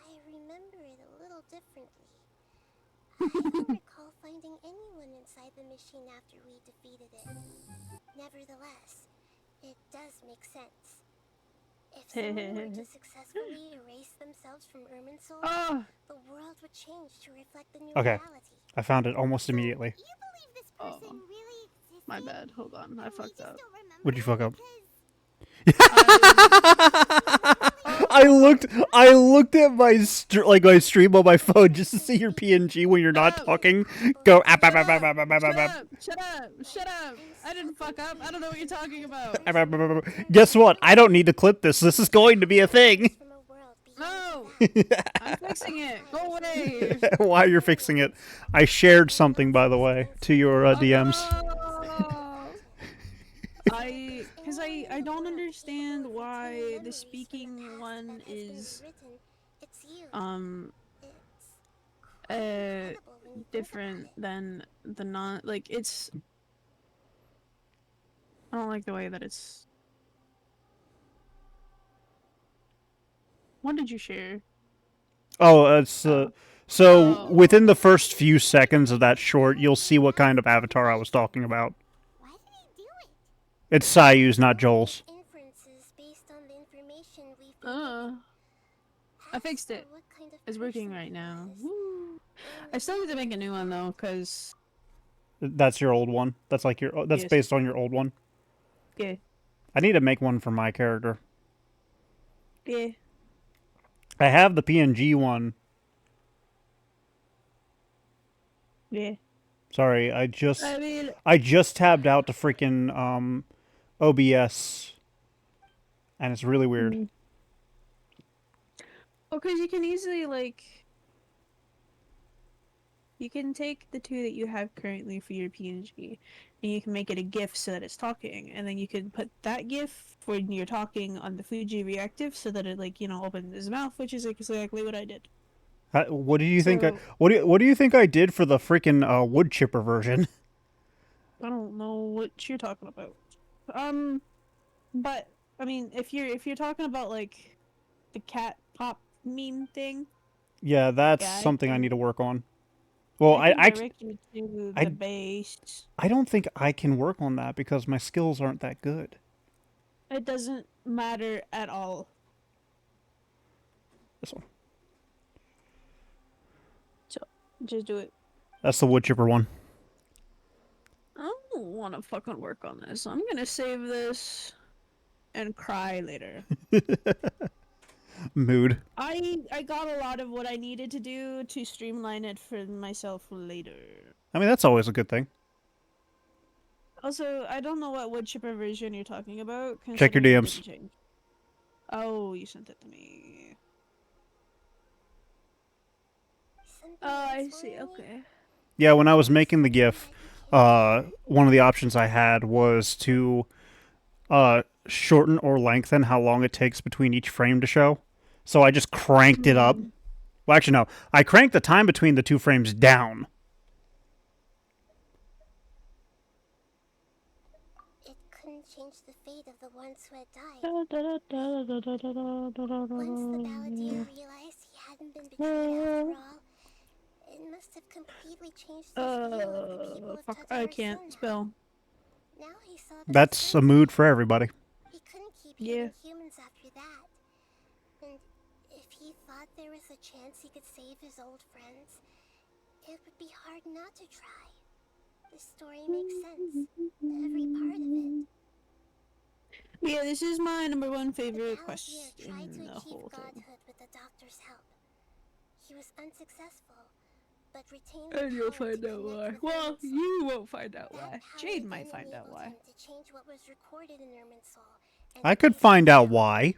I remember it a little differently. I don't recall finding anyone inside the machine after we defeated it. Nevertheless, it does make sense. If someone were to successfully erase themselves from Irminsul,
Oh,
the world would change to reflect the new
Okay.
reality.
I found it almost immediately.
You believe this
Oh,
person really existed?
my bad. Hold on, I
and we
fucked
just
up.
don't remember
What'd you fuck up?
because
I looked at my my stream on my phone just to see your PNG when you're not
Shut up.
talking. Go app, app,
Shut
app,
up!
app, app, app,
Shut
app,
up! Shut up! Shut up! I didn't fuck up. I don't know what you're talking about.
app, app, app, app, app. Guess what? I don't need to clip this. This is going to be a thing.
from a world
No!
beyond that.
I'm fixing it. Go away.
While you're fixing it, I shared something, by the way, to your DMs.
Oh, because I don't understand why the speaking one is
It's you. It's incredible when you think
different
about it.
than the non, like, it's, I don't like the way that it's. What did you share?
Oh, it's so
Oh.
within the first few seconds of that short, you'll see what kind of avatar I was talking about.
Why did he do it?
It's Sayu's, not Joel's.
Inferences based on the information we've been
Uh,
given.
I
As
fixed
for
it.
what kind of
It's working
person
right
he
now.
was,
Woo. I
only
still
he
need to make a new one though, cause
That's your old one. That's like your. That's
Yes.
based on your old one.
yeah,
I need to make one for my character.
yeah.
I have the PNG one.
Yeah.
Sorry, I
mean,
just tabbed out to freaking OBS, and it's really weird.
well, because you can easily, like, you can take the two that you have currently for your PNG, and you can make it a GIF so that it's talking, and then you can put that GIF when you're talking on the Fuji reactive so that it, like, opens his mouth, which is exactly what I did.
What do you think?
So-
What do you think I did for the freaking wood chipper version?
I don't know what you're talking about. But I mean, if you're talking about like the cat pop meme thing,
Yeah, that's
Yeah, I
something I
can-
need to work on. Well,
I can
I
direct you to
I-
the base.
I don't think I can work on that because my skills aren't that good.
It doesn't matter at all.
This one.
Just do it.
That's the wood chipper one.
I don't want to fucking work on this. I'm gonna save this and cry later.
Mood.
I got a lot of what I needed to do to streamline it for myself later.
I mean, that's always a good thing.
Also, I don't know what wood chipper version you're talking about.
Check your
considering it
DMs.
didn't change. Oh, you sent it to me.
Something
Oh, I
else
see.
worrying you?
Okay.
Yeah, when I was making the GIF, one of the options I had was to shorten or lengthen how long it takes between each frame to show. So I just cranked it up. Well, actually, no. I cranked the time between the two frames down.
It couldn't change the fate of the ones who had died. Once the Balladeer realized he hadn't been betrayed after all, it must have completely changed his view of the people of
Fuck,
Tatar
I can't
Sona.
spell.
Now he saw that
That's
his
a
friends
mood
had
for
died.
everybody.
He couldn't keep
Yeah.
hating humans after that. And if he thought there was a chance he could save his old friends, it would be hard not to try. The story makes sense. Every part of it.
Yeah, this is my number one
The
favorite
Balladeer
quest
tried
in
to
the
achieve
whole thing.
godhood with the doctor's help. He was unsuccessful, but retained
And
the
you'll
power
find
to
out
connect
why.
with
Well,
Irminsul.
you won't find out
That
why.
power
Jade
then
might find out
enabled
why.
him to change what was recorded in Irminsul and
I could
erase
find out
himself,
why.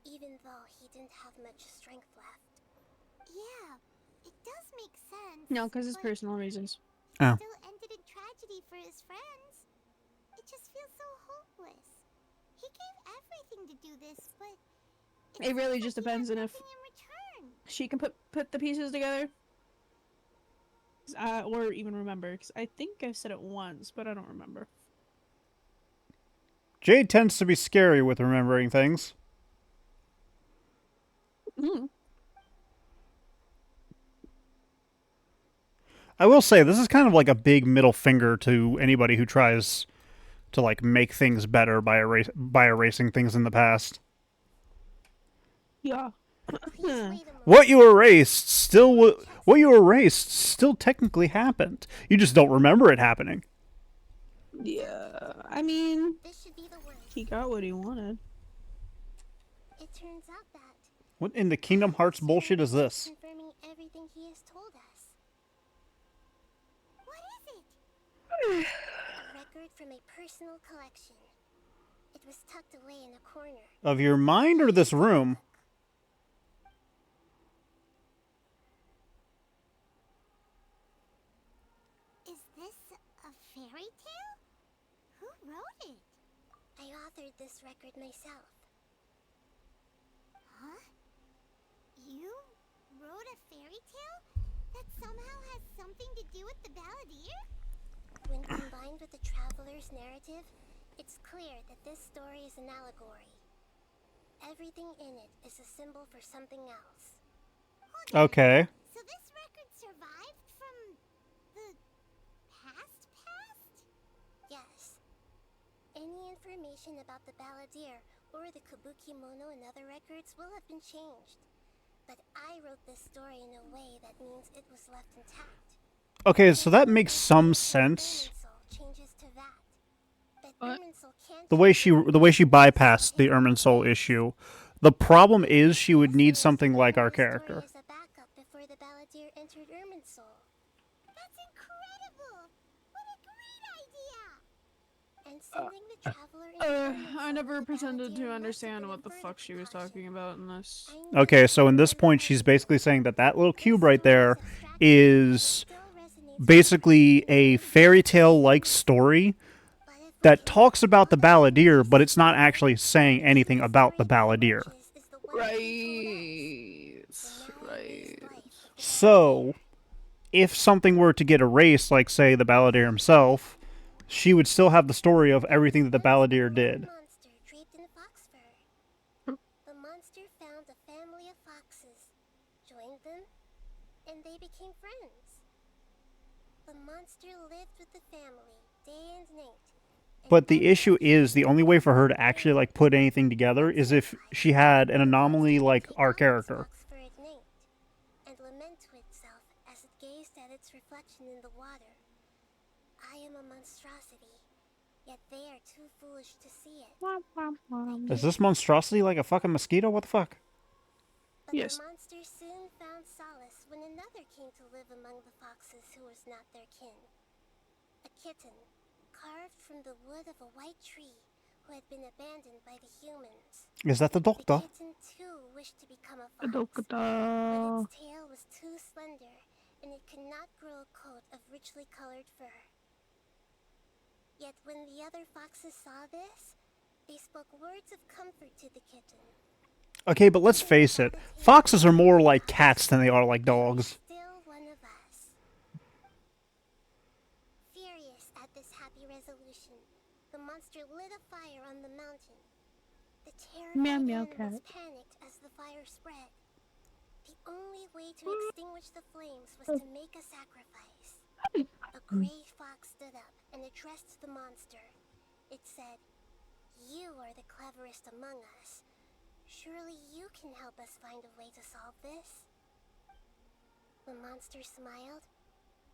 even though he didn't have much strength left. Yeah, it does make sense.
No, because it's
but
personal reasons.
Oh.
still ended in tragedy for his friends. so hopeless. He gave everything to do this, but
It really
seems
just
like he
depends
has
on if
nothing in return.
she can put the pieces together. Or even remember, because I think I said it once, but I don't remember.
Jade tends to be scary with remembering things.
Mm.
I will say, this is kind of like a big middle finger to anybody who tries to like make things better by erasing things in the past.
Yeah.
Please wait a moment.
What you erased still technically happened. You just don't remember it happening.
Yeah. I mean,
This should be the one.
he got what he wanted.
It turns out that
What in the Kingdom Hearts bullshit is this?
confirming everything he has told us. What is it? A record from a personal collection. It was tucked away in a corner.
Of your mind or this room?
Is this a fairy tale? Who wrote it? I authored this record myself. Huh? You wrote a fairy tale that somehow has something to do with the balladeer? When combined with the traveler's narrative, it's clear that this story is an allegory. Everything in it is a symbol for something else.
Okay.
So this record survived from the past? Yes. Any information about the balladeer or the kabuki mono and other records will have been changed. But I wrote this story in a way that means it was left intact.
Okay, so that makes some sense.
Changes to that. But
What?
can't
The way she bypassed the Irminsul issue. The problem is she would need something like our character.
as a backup before the balladeer entered Irminsul. That's incredible! What a great idea! And sending the traveler into
I
Irminsul
never
with the
pretended to
balladeer
understand
must
what the
have been
fuck she was talking about in this.
I know
Okay, so in this point she's basically saying that that little cube right there is basically a fairy tale like story that talks about the balladeer, but it's not actually saying anything about the balladeer.
Right.
So, if something were to get erased, like, say, the balladeer himself, she would still have the story of everything that the balladeer did.
Monster draped in fox fur. The monster found a family of foxes, joined them, and they became friends. The monster lived with the family day and night.
But the issue is, the only way for her to actually, like, put anything together is if she had an anomaly like our character.
And lament to itself as it gazed at its reflection in the water. I am a monstrosity, yet they are too foolish to see it.
Is this monstrosity like a fucking mosquito? What the fuck?
But
Yes.
the monster soon found solace when another came to live among the foxes who was not their kin. A kitten, carved from the wood of a white tree who had been abandoned by the humans.
Is that the
The
doctor?
kitten too wished to become a fox, but its tail was too slender and it could not grow a coat of richly colored fur. Yet when the other foxes saw this, they spoke words of comfort to the kitten.
Okay, but let's face it. Foxes are more like cats than they are like dogs.
Still one of us. Furious at this happy resolution, the monster lit a fire on the mountain. The terrified
Meow,
animals
cat.
panicked as the fire spread. The only way to extinguish the flames was to make a sacrifice. A gray fox stood up and addressed the monster. It said, "You are the cleverest among us. Surely you can help us find a way to solve this." The monster smiled,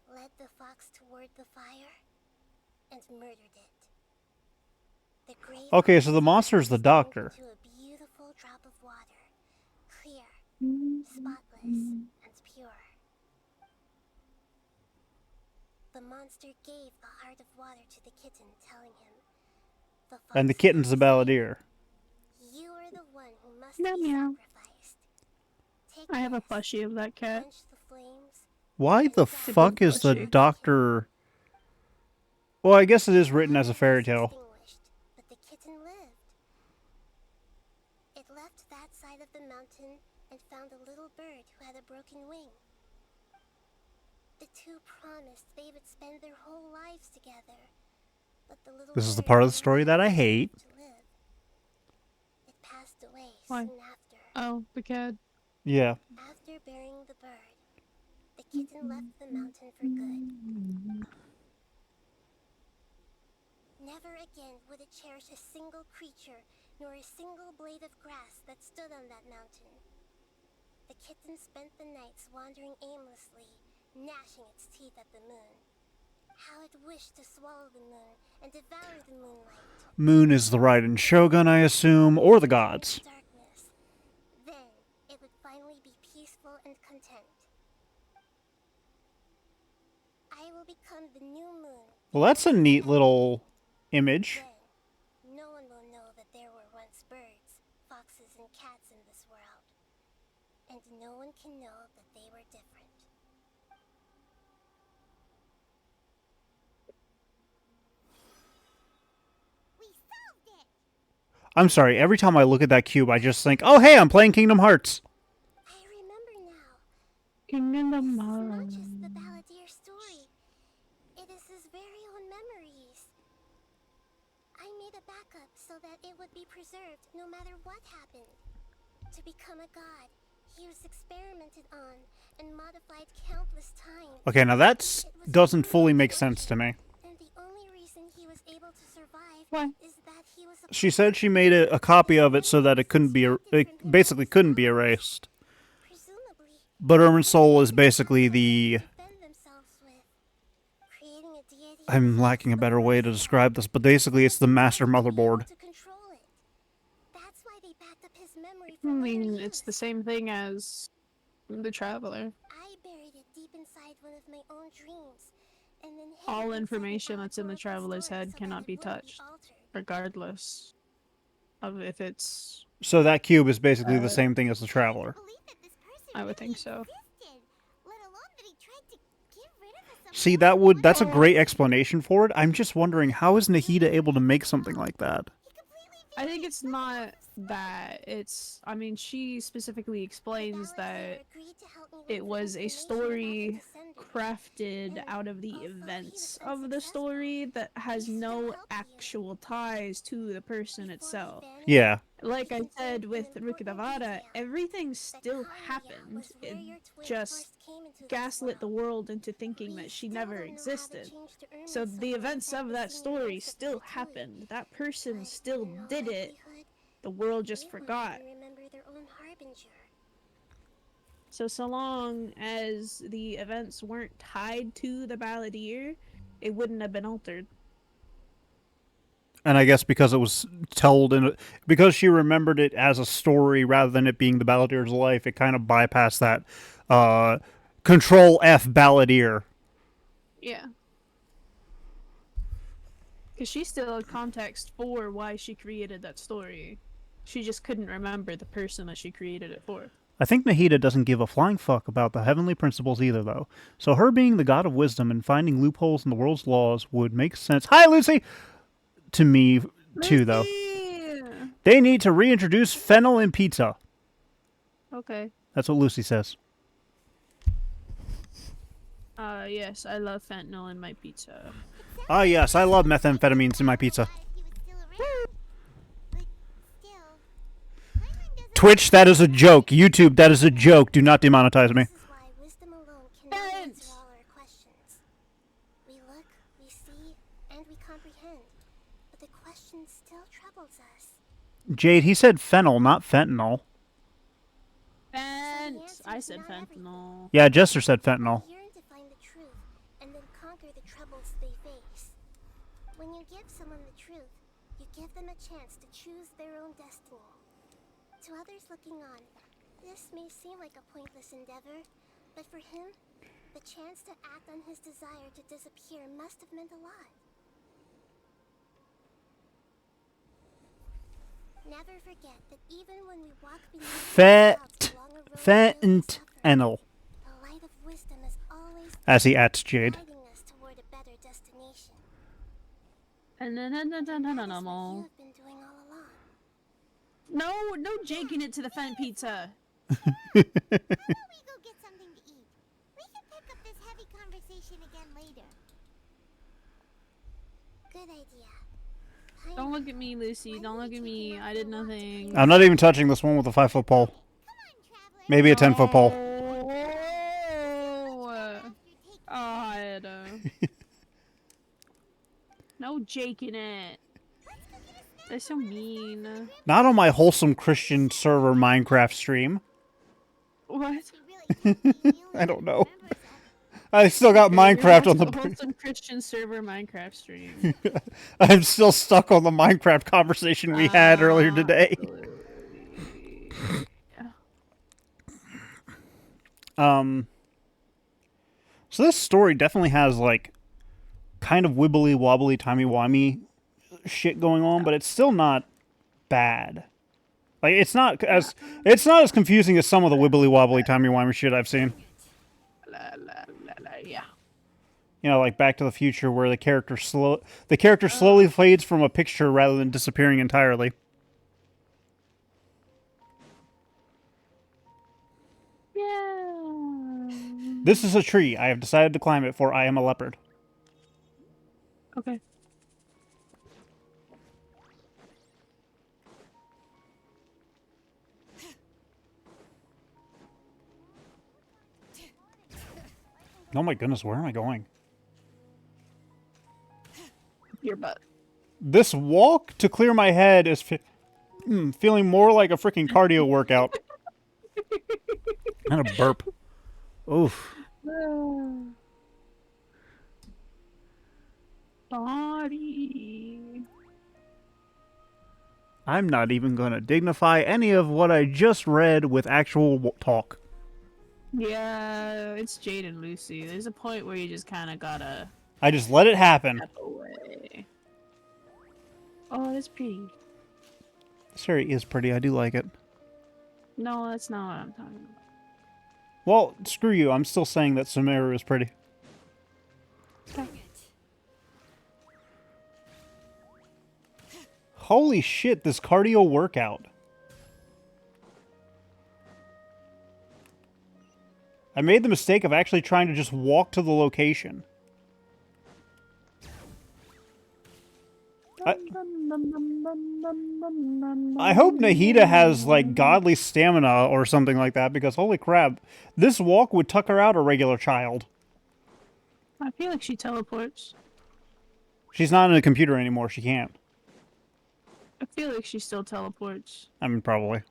led the fox toward the fire, and murdered it. The gray
Okay,
fox
so the monster is the
turned
doctor.
into a beautiful drop of water, clear, spotless, and pure. The monster gave the heart of water to the kitten, telling him, "The
And the
fox
kitten's the
now said,
balladeer.
You are the one who must
Meow,
be
meow.
sacrificed. Take
I have a
this,
plushie of that cat.
quench the flames,
Why the
a
fuck
big
is the
plushie.
doctor... Well, I guess it is written as a fairy
fire
tale.
was extinguished, mountain and found a little bird who had a broken wing. The two promised they would spend their whole lives together, but the little
This is the
bird
part of the
never
story that I
had
hate.
to live. It passed away
Why?
soon after.
Oh, the cat.
Yeah.
After burying the bird, the kitten left the mountain for good. Never again would it cherish a single creature nor a single blade of grass that stood on that mountain. The kitten spent the nights wandering aimlessly, gnashing its teeth at the moon. How it wished to swallow the moon and devour the moonlight.
Moon is the Raiden Shogun, I assume, or the gods.
Darkness. Then it would finally be peaceful and content. I will become the new moon.
Well, that's a neat little image.
Then, no one will know that there were once birds, foxes, and cats in this world. And no one can know that they were different. We solved it!
I'm sorry, every time I look at that cube, I just think, oh, hey, I'm playing Kingdom Hearts.
I remember now.
Kingdom
This is not
Hearts.
just the Balladeer story. It is his very own memories. I made a backup so that it would be preserved no matter what happened. To become a god, he was experimented on and modified countless times.
Okay, now that doesn't fully make sense to me.
And the only reason he was able to survive
Why?
is that he was a
She said she made a copy of it so that it couldn't be, it basically couldn't be erased.
presumably
But Irmin's soul is basically the...
defend themselves with. Creating a deity
I'm lacking a better way to describe this, but basically it's the master motherboard.
to control it. That's why they backed up his memory
I
for later
mean, it's the
use.
same thing as the Traveler.
I buried it deep inside one of my own dreams, and then hid
All
it inside the
information that's in the
oracle
Traveler's
store
head
so that
cannot
it
be
wouldn't
touched,
altered.
regardless of if it's...
So that cube is basically the same thing as the Traveler.
Believe that this person
I would
really
think so.
existed, let alone that he tried to get rid of us
See,
somehow.
that's a great explanation for it. I'm just wondering, how is Nahida able to make something like that?
He completely
I think it's not that. It's... I mean, she specifically explains that it was a story crafted out of the events of the story that has no actual ties to the person itself.
Yeah.
Like I said with Rukadavara, everything still happened. It just gaslit the world into thinking that she never existed. So the events of that story still happened. That person still did it. The world just forgot.
Remember their own harbinger.
So long as the events weren't tied to the Balladeer, it wouldn't have been altered.
And I guess because it was told because she remembered it as a story rather than it being the Balladeer's life, it kind of bypassed that Control F Balladeer.
Yeah. Because she still had context for why she created that story. She just couldn't remember the person that she created it for.
I think Nahida doesn't give a flying fuck about the heavenly principles either, though. So her being the god of wisdom and finding loopholes in the world's laws would make sense. Hi, Lucy! To me, too, though.
Lucy!
They need to reintroduce fennel in pizza.
Okay.
That's what Lucy says.
Yes, I love fentanyl in my pizza.
Ah, yes, I love methamphetamines in my pizza. Twitch, that is a joke. YouTube, that is a joke. Do not demonetize me.
This is why wisdom alone cannot answer all our questions. We look, we see, and we comprehend, but the question still troubles us.
Jade, he said fennel, not fentanyl.
I said fentanyl.
Yeah, Jester said fentanyl.
They yearn to find the truth and then conquer the troubles they face. When you give someone the truth, you give them a chance to choose their own destiny. To others looking on, this may seem like a pointless endeavor, but for him, the chance to act on his desire to disappear must have meant a lot. Never forget that even when we walk beneath the clouds along a road filled with suffering,
Fentanyl.
the light of wisdom is always
As he adds Jade.
guiding us toward a better destination.
And then
That is what you have been doing all along.
No jaking it to the Fent pizza.
How about we go get something to eat? We can pick up this heavy conversation again later. Good idea.
Don't look at me, Lucy. Don't look at me. I did nothing.
I'm not even touching this one with a 5-foot pole.
Come on, traveler.
Maybe a 10-foot pole.
Oh, I don't. No jaking it. They're so mean.
Not on my wholesome Christian server Minecraft stream.
What?
I don't know. I still got Minecraft on
the
the...
wholesome Christian server Minecraft stream.
I'm still stuck on the Minecraft conversation we had earlier today. So this story definitely has, like, kind of wibbly wobbly timey-wimey shit going on, but it's still not bad. Like, it's not as confusing as some of the wibbly wobbly timey-wimey shit I've seen.
Yeah.
You know, like Back to the Future, where the character slowly fades from a picture rather than disappearing entirely.
Yeah.
This is a tree. I have decided to climb it, for I am a leopard.
Okay.
Oh my goodness, where am I going?
Your butt.
This walk to clear my head is feeling more like a freaking cardio workout. And a burp. Oof.
Body.
I'm not even going to dignify any of what I just read with actual talk.
Yeah, it's Jade and Lucy. There's a point where you just kind of gotta
I just let it happen.
step away. Oh, that's pretty.
This area is pretty. I do like it.
No, that's not what I'm talking about.
Well, screw you. I'm still saying that Sumeru is pretty. Holy shit, this cardio workout. I made the mistake of actually trying to just walk to the location. I hope Nahida has, like, godly stamina or something like that, because holy crap, this walk would tuck her out a regular child.
I feel like she teleports.
She's not in a computer anymore, she can't.
I feel like she still teleports.
I mean, probably.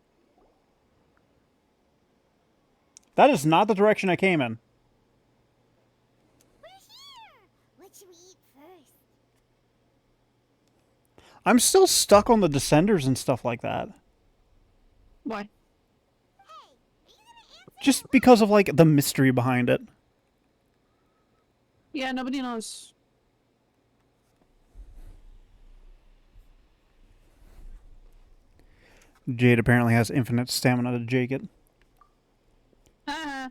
That is not the direction I came in.
We're here. What should we eat first?
I'm still stuck on the Descenders and stuff like that.
Why?
Hey, are you gonna answer?
Just because of, like, the mystery behind it.
Yeah, nobody knows.
Jade apparently has infinite stamina to jake it.
Haha.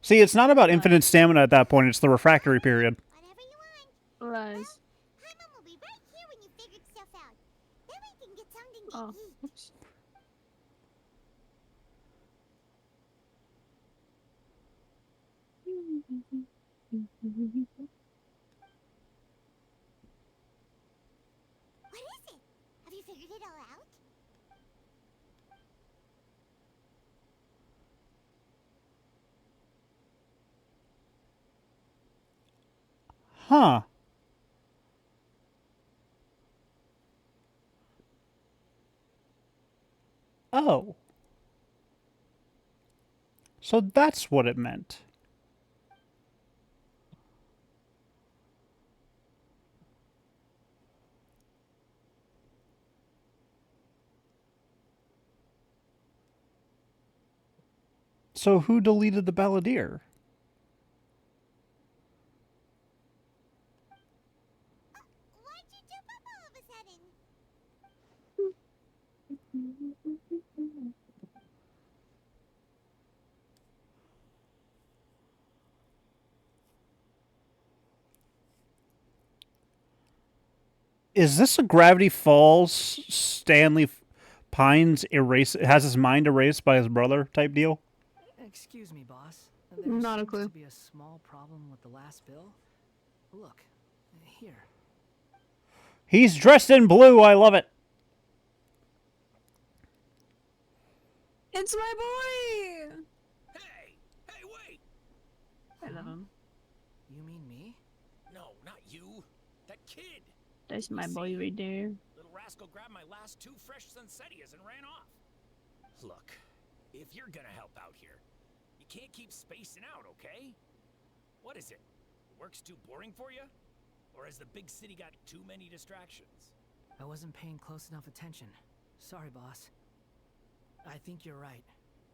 See, it's not about infinite stamina at that point, it's the refractory period.
Whatever you want.
Lies.
Paimon will be right here when you figured stuff out. Then we can get something to
Oh,
eat.
oops.
What is it? Have you figured it all out?
Huh. Oh. So that's what it meant. So who deleted the balladeer?
Why'd you jump up all of a sudden?
Is this a Gravity Falls Stanley Pines has his mind erased by his brother type deal.
Excuse me, boss.
Not a
seems
clue.
to be a small problem with the last bill. Look, here.
He's dressed in blue. I love it.
It's my boy!
Hey! Hey, wait!
I love him.
You mean me?
No, not you. That kid.
That's my boy right there.
Little rascal grabbed my last 2 fresh Sunsettias and ran off. Look, if you're gonna help out here, you can't keep spacing out, okay? What is it? Work's too boring for you? Or has the big city got too many distractions?
I wasn't paying close enough attention. Sorry, boss. I think you're right.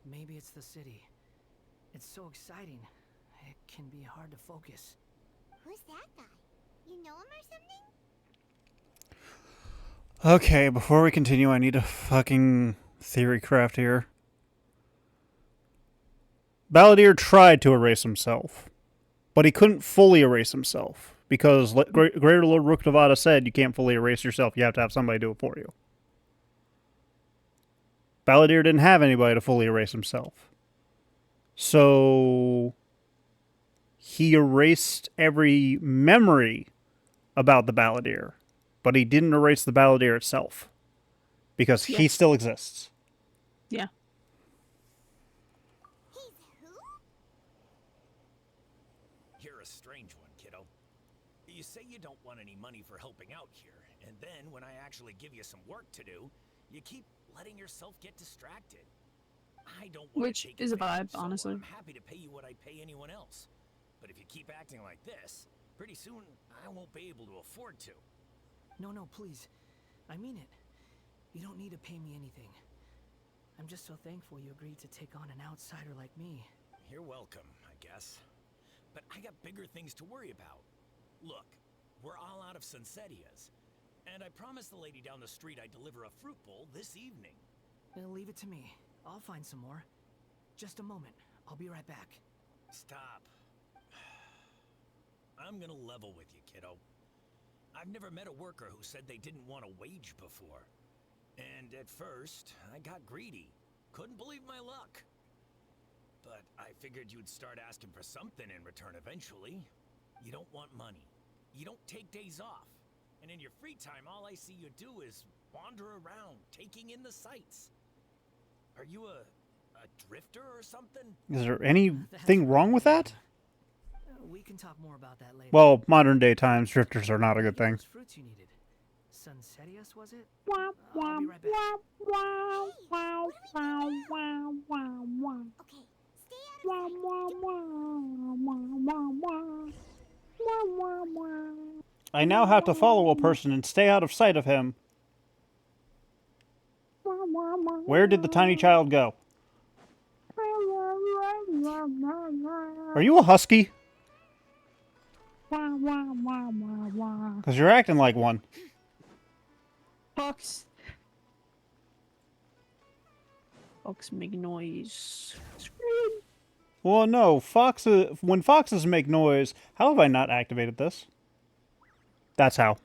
Maybe it's the city. It's so exciting. It can be hard to focus.
Who's that guy? You know him or something?
Okay, before we continue, I need a fucking theory craft here. Balladeer tried to erase himself, but he couldn't fully erase himself because Greater Lord Rook Nevada said you can't fully erase yourself. You have to have somebody do it for you. Balladeer didn't have anybody to fully erase himself. So he erased every memory about the Balladeer, but he didn't erase the Balladeer itself because he still exists.
Yeah.
He's who?
You're a strange one, kiddo. You say you don't want any money for helping out here, and then when I actually give you some work to do, you keep letting yourself get distracted. I don't want
Which
to take
is a
advantage,
vibe, honestly.
So I'm happy to pay you what I pay anyone else. But if you keep acting like this, pretty soon I won't be able to afford to.
No, please. I mean it. You don't need to pay me anything. I'm just so thankful you agreed to take on an outsider like me.
You're welcome, I guess. But I got bigger things to worry about. Look, we're all out of Sunsettias. And I promised the lady down the street I'd deliver a fruit bowl this evening.
Leave it to me. I'll find some more. Just a moment. I'll be right back.
Stop. I'm gonna level with you, kiddo. I've never met a worker who said they didn't want a wage before. And at first, I got greedy. Couldn't believe my luck. But I figured you'd start asking for something in return eventually. You don't want money. You don't take days off. And in your free time, all I see you do is wander around, taking in the sights. Are you a drifter or something?
Is there anything wrong with that?
We can talk more about that later.
Well, modern day times, drifters are not a good thing.
Those fruits you needed. Sunsettias, was it? I'll be right back.
Okay, stay out of
I now have to follow a person and stay out of sight of him. Where did the tiny child go? Are you a husky? Because you're acting like one.
Fox. Fox make noise. Scream.
Well, no. When foxes make noise, how have I not activated this? That's how.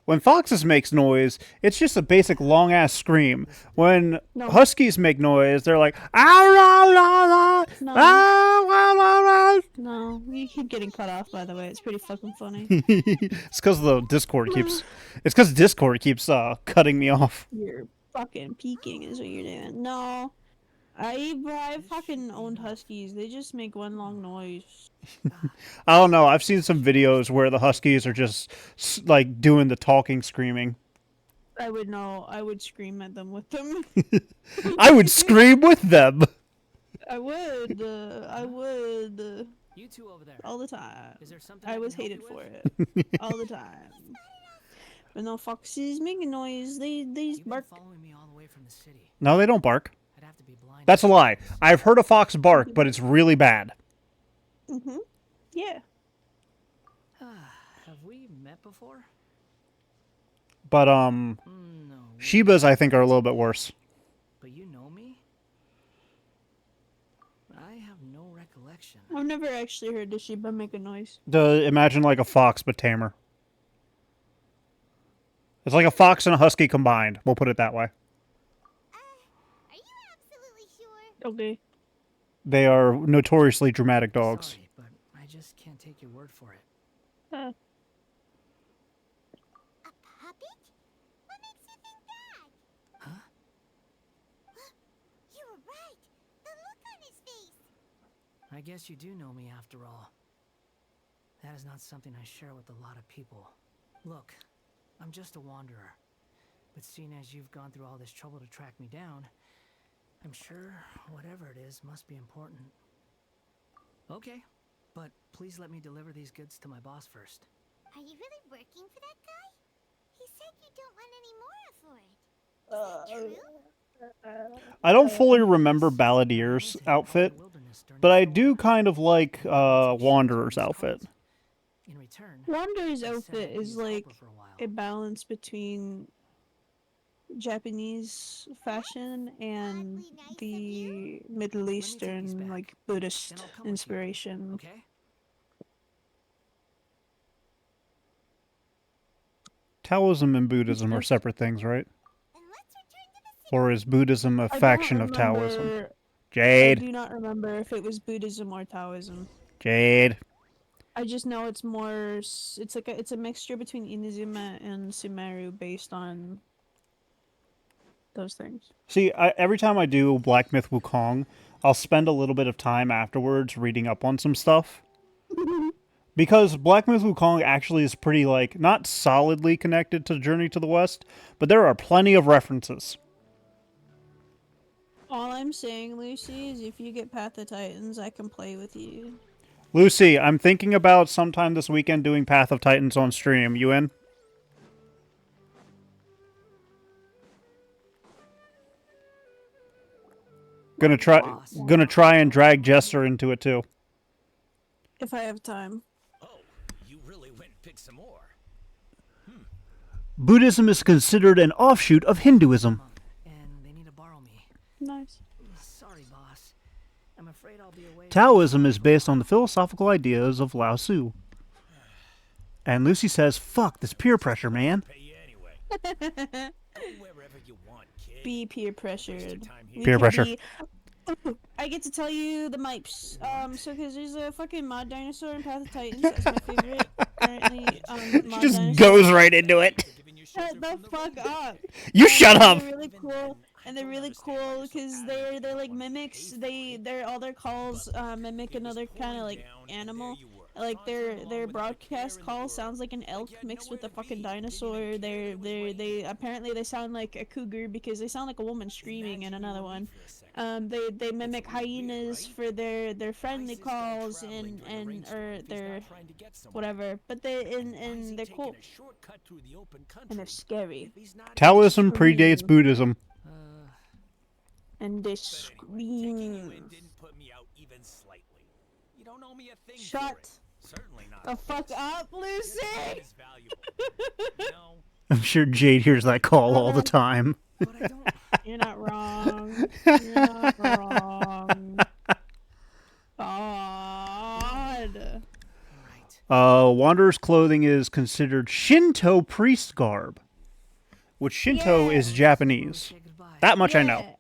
When foxes makes noise, it's just a basic long-ass scream. When huskies make noise, they're like, "Ow, la, la, la,
No.
ah, la, la, la."
No, you keep getting cut off, by the way. It's pretty fucking funny.
It's because the Discord keeps. It's because Discord keeps cutting me off.
You're fucking peeking is what you're doing. No. I fucking owned huskies. They just make one long noise.
I don't know. I've seen some videos where the huskies are just like doing the talking, screaming.
I would know. I would scream at them with them.
I would scream with them.
I would. I would.
You two over there.
All the time.
Is there something
I
can
was
help
hated
you
for
with?
it. All the time. But no foxes make a noise. They
You've been
bark.
following me all the way from the city.
No, they don't bark.
I'd have to be blind.
That's a lie. I've heard a fox bark, but it's really bad.
Mhm. Yeah.
Have we met before?
But
No.
Shibas I think are a little bit worse.
But you know me? I have no recollection.
I've never actually heard a Shiba make a noise.
Imagine like a fox but tamer. It's like a fox and a husky combined. We'll put it that way.
Are you absolutely sure?
Okay.
They are notoriously dramatic dogs.
Sorry, but I just can't take your word for it.
Uh,
A puppet? What makes you think that?
Huh?
You were right. The look on his face.
I guess you do know me after all. That is not something I share with a lot of people. Look, I'm just a wanderer. But seeing as you've gone through all this trouble to track me down, I'm sure whatever it is must be important. Okay, but please let me deliver these goods to my boss first.
Are you really working for that guy? He said you don't want any more for it. Is that true?
I don't fully remember Balladier's outfit, but I do kind of like Wanderer's outfit.
In return,
Wanderer's
I said
outfit
I'd be
is
his
like
helper for a while.
a balance between Japanese fashion and
Oddly nice of
the
you.
Middle
these
Eastern,
back.
like
Then
Buddhist
I'll come with you,
inspiration.
Okay?
Taoism and Buddhism are separate things, right?
And let's return to the city.
Or is Buddhism a
I
faction
don't
of Taoism?
remember. I
Jade.
do not remember if it was Buddhism or Taoism.
Jade.
I just know it's more. It's like it's a mixture between Inazuma and Sumeru based on those things.
See, every time I do Black Myth Wukong, I'll spend a little bit of time afterwards reading up on some stuff. Because Black Myth Wukong actually is pretty, like, not solidly connected to Journey to the West, but there are plenty of references.
All I'm saying, Lucy, is if you get Path of Titans, I can play with you.
Lucy, I'm thinking about sometime this weekend doing Path of Titans on stream. You in? Gonna try and drag Jester into it too.
If I have time.
Oh, you really went and picked some more.
Buddhism is considered an offshoot of Hinduism.
And they need to borrow me.
Nice.
Sorry, boss. I'm afraid I'll be away.
Taoism is based on the philosophical ideas of Lao Tzu. And Lucy says, fuck this peer pressure, man.
Pay you anyway. Go wherever you want, kid.
Be peer
Waste
pressured.
your time here.
Peer
can
pressure.
Ooh, I get to tell you the mipes. So because there's a fucking mod dinosaur in Path of Titans. That's my favorite. Currently, mod
Just
dinosaur.
goes right into it.
Shut the fuck up.
You shut up.
They're really cool, and they're really cool because they're like mimics. They're all their calls mimic another kind of like animal. Like their broadcast call sounds like an elk mixed with a fucking dinosaur. They apparently they sound like a cougar because they sound like a woman screaming in another one. They mimic hyenas for their friendly calls and or their whatever. But they're cool and they're scary.
Taoism predates Buddhism.
And they scream.
Didn't put me out even slightly. You don't owe me a thing for
Shut
it. Certainly not.
the fuck up, Lucy!
Is valuable. No.
I'm sure Jade hears that call all the time.
But I don't.
You're not wrong. You're not wrong. God.
Right.
Wanderer's clothing is considered Shinto priest garb, which Shinto
Yeah.
is Japanese.
Say goodbye.
That much I know.
Yeah,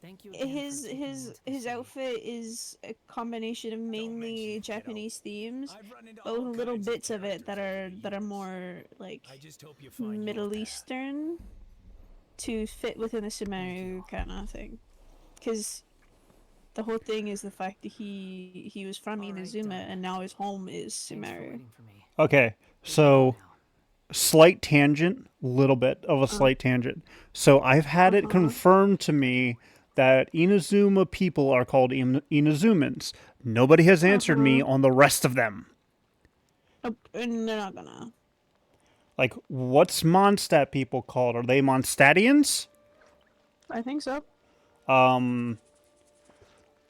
Thank you again for
his
taking
his
me to
his
the
outfit is a combination of mainly Japanese themes,
I've run into
but
all
with little
kinds of
bits of it
characters
that are
over the years.
more like
I just hope you find
Middle
your path.
Eastern to fit within the Sumeru kind of thing. Because the whole thing is the fact that he was from
All right,
Inazuma
done.
and now his home is
Thanks for
Sumeru.
waiting for me.
Okay, so
Now.
slight tangent, little bit of a slight tangent. So I've had it confirmed to me that Inazuma people are called Inazumans. Nobody has answered me on the rest of them.
Oh, and they're not gonna.
Like, what's Mondstadt people called? Are they Mondstadtians?
I think so.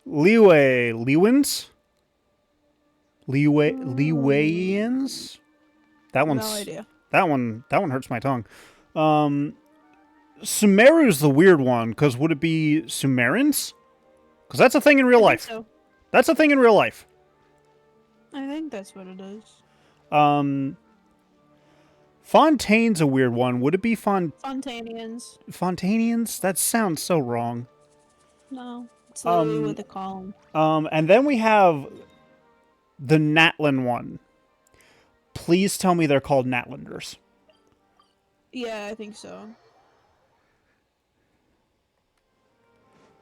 Lewans? Lewayans? That one's
No idea.
that one hurts my tongue. Sumeru's the weird one, because would it be Sumerans? Because that's a thing in real life.
So
That's a thing in real life.
I think that's what it is.
Um, Lewayans? Lewayans? That one's that one hurts my tongue. Sumeru's the weird one, because would it be Sumerans? Because that's a thing in real life. That's a thing in real life.
I think that's what it is.
Fontaine's a weird one. Would it be
Fontanians.
Fontanians? That sounds so wrong.
No, it's literally what they call them.
And then we have the Natlin one. Please tell me they're called Natlanders.
Yeah, I think so.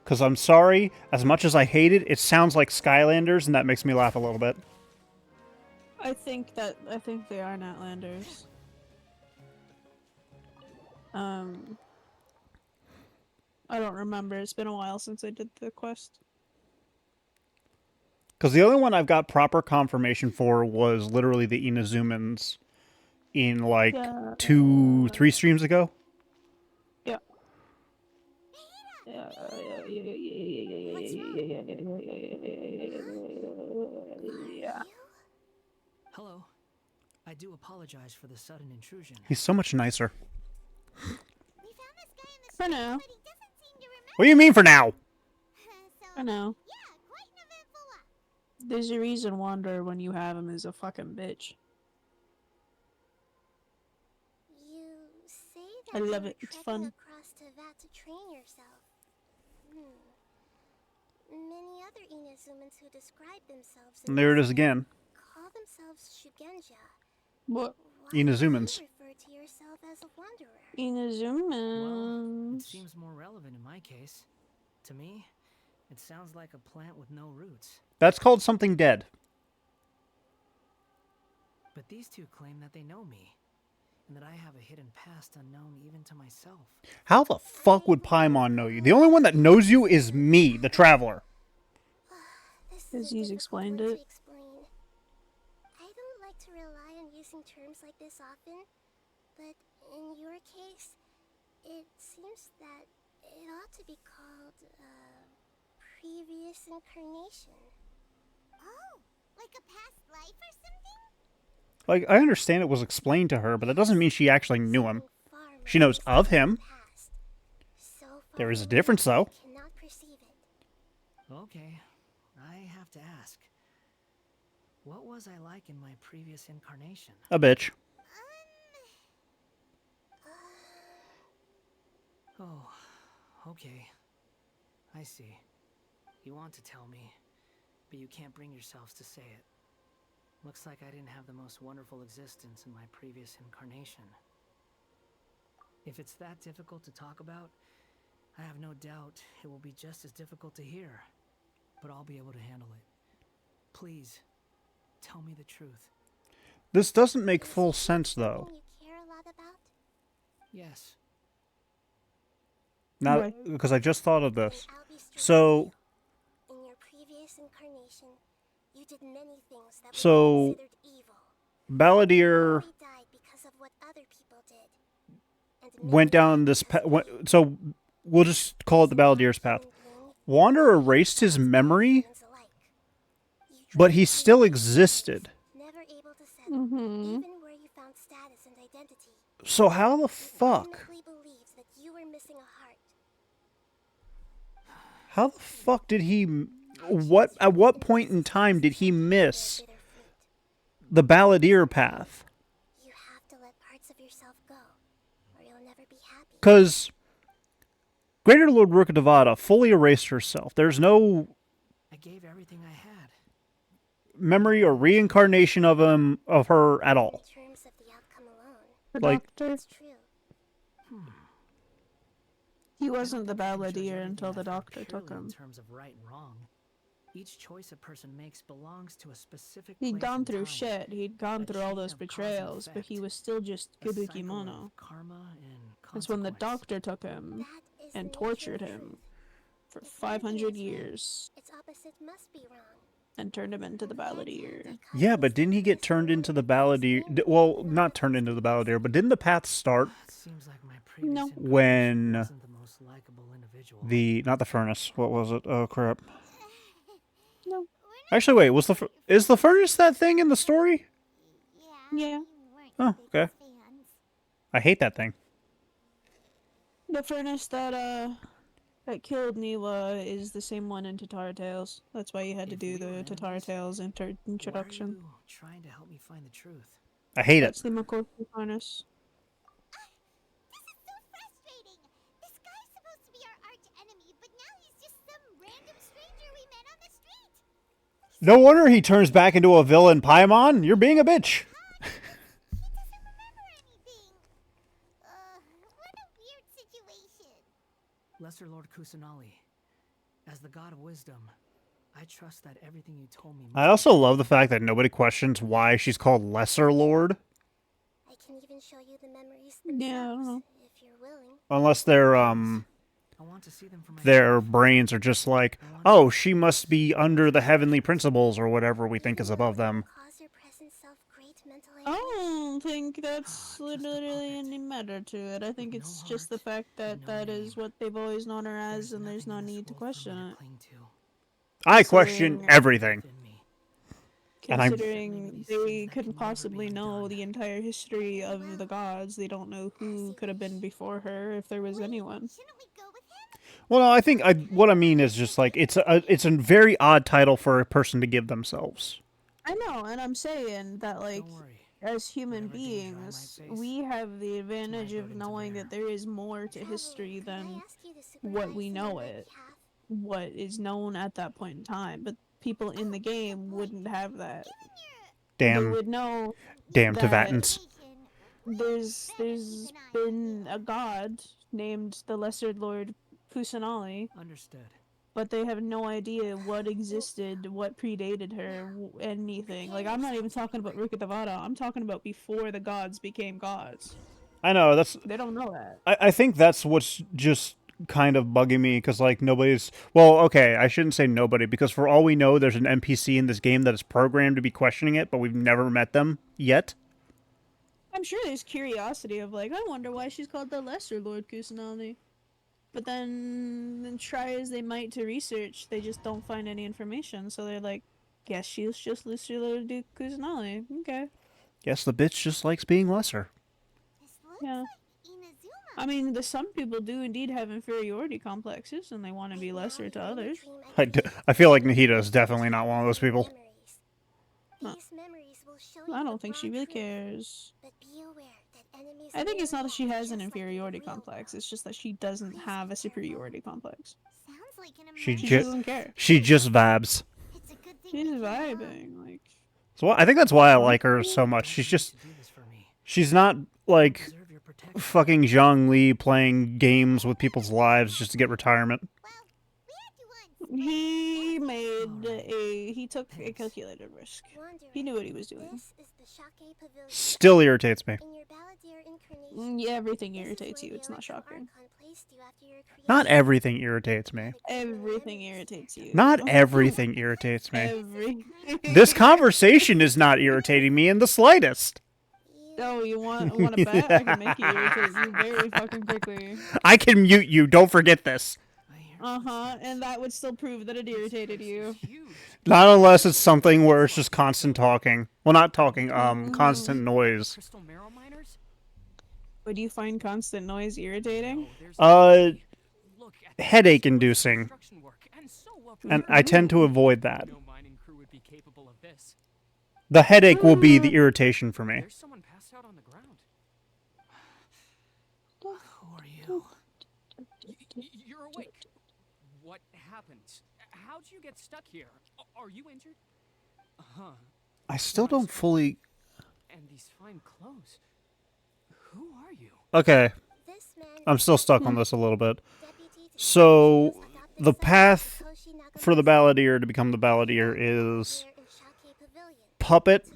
Because I'm sorry, as much as I hate it, it sounds like Skylanders, and that makes me laugh a little bit.
I think they are Natlanders. I don't remember. It's been a while since I did the quest.
Because the only one I've got proper confirmation for was literally the Inazumans in like 2-3 streams ago.
Yeah. Yeah.
Hello. I do apologize for the sudden intrusion.
He's so much nicer.
We found this guy in the
For
street,
now.
but he doesn't seem to remember.
What do you mean for now?
I know.
Yeah, quite an eventful one.
There's a reason Wander, when you have him, is a fucking bitch.
You say
I
that
love
you
it.
were
It's
trekking
fun.
across to Vat to train yourself. Many other Inazumans who describe themselves in
And there it
this
is again.
call themselves Shugenja.
What?
Why do you
Inazumans.
refer to yourself as a wanderer?
Well, it
Inazumans.
seems more relevant in my case. To me, it sounds like a plant with no roots.
That's called something dead.
But these two claim that they know me, and that I have a hidden past unknown even to myself.
How the fuck would Paimon know you? The only one that knows you is me, the Traveler.
This
Because
is a
he's
difficult
explained
one
it.
to explain. I don't like to rely on using terms like this often, but in your case, it seems that it ought to be called previous incarnation. Oh, like a past life or something?
Like, I understand it was explained to her, but that doesn't mean she actually knew him. She knows of him. There is a difference, though.
Cannot perceive it.
Okay, I have to ask. What was I like in my previous incarnation?
A bitch.
Oh, okay. I see. You want to tell me, but you can't bring yourselves to say it. Looks like I didn't have the most wonderful existence in my previous incarnation. If it's that difficult to talk about, I have no doubt it will be just as difficult to hear. But I'll be able to handle it. Please, tell me the truth.
This doesn't make full sense, though.
Something you care a lot about?
Yes.
Not because I just thought of
Then
this.
I'll be straight
So,
with you. In your previous incarnation, you did many things that
So-
were considered evil.
Balladeer
You died because of what other people did. And
went
many
down this path. So, we'll just call it the Balladeer's path.
Bling,
Wander erased his memory,
humans alike. You
but
tried
he
to
still
make
existed.
never able to settle,
Mm-hmm.
even where you found status and identity.
So how the
You
fuck?
firmly believed that you were missing a heart.
How the fuck did he... At what point in time did he miss
Bitter fruit.
the Balladeer path?
You have to let parts of yourself go, or you'll never be happy.
Because Greater Lord Rukadavada fully erased herself. There's no
I gave everything I had.
memory or reincarnation of her at all.
In terms of the outcome alone,
The
Like-
doctor.
it's true.
He wasn't the
I don't think I can judge
Balladeer
everything
until the
I've done
doctor took
purely
him.
In terms of right and wrong, each choice a person makes belongs to a specific.
He'd
place
gone
and
through
time.
shit. He'd gone
A
through all
chain
those
of cause and
betrayals, but he
effect.
was still just
A cycle
Kibukimono.
of karma and
That's when the
consequence.
doctor took him
That is the
and
nature
tortured
of
him
truth.
for
If anything
500
is right,
years
its opposite must be wrong.
and turned him into the Balladeer.
Yeah, but didn't he get turned into the Balladeer? Well, not turned into the Balladeer, but didn't the path start
It seems like my previous
No.
incarnation
when
wasn't the most likable individual.
not the furnace? What was it? Oh crap!
No.
Actually, wait. Is the furnace that thing in the story?
Yeah.
we weren't
Oh,
the biggest
okay.
fans.
I hate that thing.
The furnace that killed Neela is the same one in Tatara Tales. That's why you had to
If
do
we
the
were
Tatara
enemies,
Tales
Why are
introduction.
you trying to help me find the truth?
I hate it.
That's the Makoki furnace.
No wonder he turns back into a villain, Paimon. You're being a bitch.
He doesn't remember anything. What a weird situation.
Lesser Lord Kusanali, as the god of wisdom, I trust that everything you told me.
I also love the fact that nobody questions why she's called Lesser Lord.
I can even show you the memories
Yeah, I don't know.
themselves, if you're willing.
Unless they're,
I want to see them for myself.
their brains are just like, oh, she must be under the heavenly principles or whatever we think is above them.
Cause your present self great mental
I
anguish.
don't think that's literally any matter to it. I think it's just the fact that that is what they've always known her as, and there's no need to question it.
I question everything. And I-
Considering they couldn't possibly know the entire history of the gods, they don't know who could have been before her, if there was anyone.
Shouldn't we go with him?
Well, no, I think what I mean is just like it's a very odd title for a person to give themselves.
I know, and I'm saying that, like, as human beings, we have the advantage of knowing that there is more to history than what we know it, what is known at that point in time. But people in the game wouldn't have that. They
Damn,
would know
damn
that
Tivatans.
there's been a god named the Lesser Lord Kusanali,
Understood.
but they have no idea what existed, what predated her, anything. Like, I'm not even talking about Rukkhadevata, I'm talking about before the gods became gods.
I know
They don't know that.
I think that's what's just kind of bugging me because like nobody's. Well, okay, I shouldn't say nobody because for all we know, there's an NPC in this game that is programmed to be questioning it, but we've never met them yet.
I'm sure there's curiosity of, like, I wonder why she's called the Lesser Lord Kusanali. But then try as they might to research, they just don't find any information. So they're like, guess she's just Lesser Lord Kusanali. Okay.
Guess the bitch just likes being lesser.
This looks
Yeah.
like Inazuma.
I mean, some people do indeed have inferiority complexes, and they want to be lesser to others.
I feel like Nahida is definitely not one of those people.
No.
These memories will show you
I
the
don't think she
broad
really
truth,
cares.
but be aware that enemies
I think it's not that she
may
has an
just like the
inferiority
real
complex,
world.
it's just that she doesn't have a superiority complex.
Sounds like an
She
She
just
doesn't care.
she just vibes.
It's a good thing
She's
we get along.
vibing, like...
So I think that's why I like her so much. She's not like fucking Zhang Li playing games with people's lives just to get retirement.
Well, we had to
He took a calculated risk. He knew what he was doing.
This is the Shake Pavilion.
Still irritates me.
In your Balladeer incarnation,
Yeah, everything
this is
irritates
where
you,
the
it's not
Electro
shocking.
Archon placed you after your
Not
creation.
everything irritates me.
Everything irritates you.
Not everything irritates me.
Every...
This conversation is not irritating me in the slightest.
Oh, you want to bet? I can make you irritate you very fucking quickly.
I can mute you, don't forget this.
And that would still prove that it irritated you.
Not unless it's something where it's just constant talking. Well, not talking, constant noise.
Crystal marrow miners?
Would you find constant noise irritating?
Headache inducing. And I tend to avoid that.
No mining crew would be capable of this.
The headache will be the irritation for me.
There's someone passed out on the ground.
Who are you?
You're awake. What happened? How'd you get stuck here? Are you injured? Huh.
I still don't fully...
And these fine clothes. Who are you?
Okay. I'm still stuck on this a little bit. So, the path for the Balladeer to become the Balladeer is... Puppet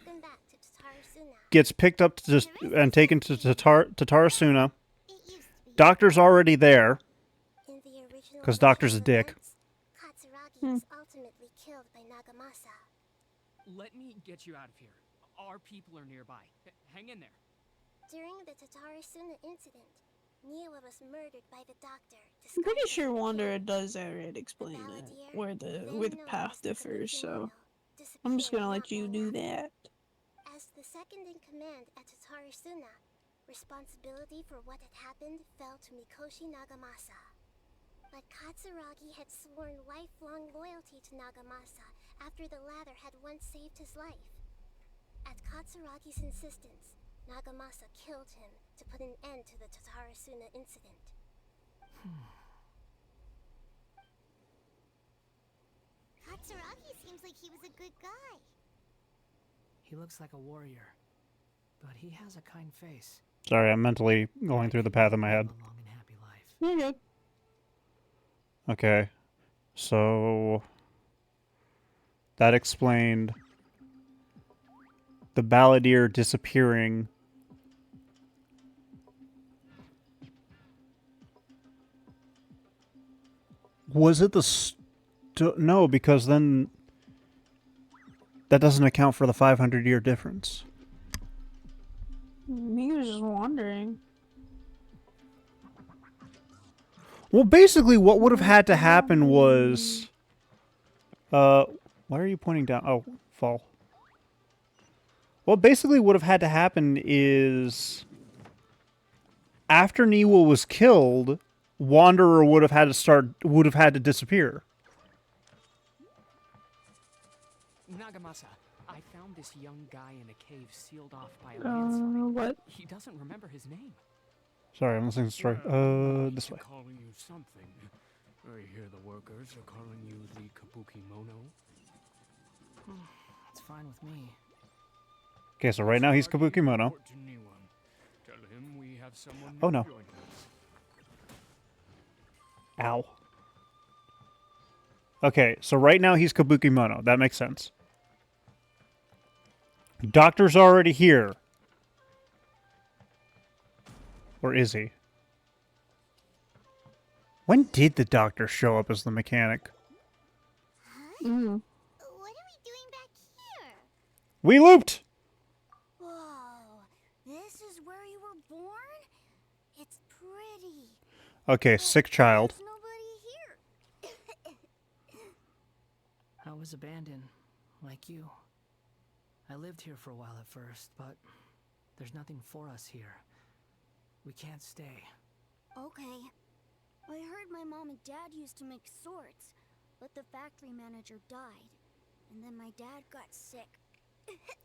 gets picked up and taken to Tatarasuna. Doctor's already there, because Doctor's a dick.
Was ultimately killed by Nagamasa.
Let me get you out of here. Our people are nearby. Hang in there.
During the Tatarasuna incident, Niwa was murdered by the doctor.
I'm pretty sure Wanderer does already explain it, where the path differs, so I'm just gonna let you do that.
As the second in command at Tatarasuna, responsibility for what had happened fell to Mikoshi Nagamasa. But Katsuragi had sworn lifelong loyalty to Nagamasa after the latter had once saved his life. At Katsuragi's insistence, Nagamasa killed him to put an end to the Tatarasuna incident. Tsuragi seems like he was a good guy.
He looks like a warrior, but he has a kind face.
Sorry, I'm mentally going through the path in my head.
A long and happy life.
You're good.
Okay. So that explained the balladeer disappearing. Was it the no, because then that doesn't account for the 500-year difference.
He was just wandering.
Well, basically what would have had to happen was why are you pointing down? Oh, fall. What basically would have had to happen is after Niwa was killed, Wanderer would have had to disappear.
Nagamasa, I found this young guy in a cave sealed off by a landslide.
What?
He doesn't remember his name.
Sorry, I'm listening to the story. This way.
Calling you something. I hear the workers are calling you the Kabuki Mono.
It's fine with me.
Okay, so right now he's Kabuki Mono.
Report to Niwa. Tell him we have someone
Oh,
new
no.
joining us.
Ow. Okay, so right now he's Kabuki Mono. That makes sense. Doctor's already here. Or is he? When did the doctor show up as the mechanic?
What are we doing back here?
We looped!
Whoa, this is where you were born? It's pretty.
Okay, sick child.
There's nobody here.
I was abandoned, like you. I lived here for a while at first, but there's nothing for us here. We can't stay.
Okay. I heard my mom and dad used to make swords, but the factory manager died. And then my dad got sick.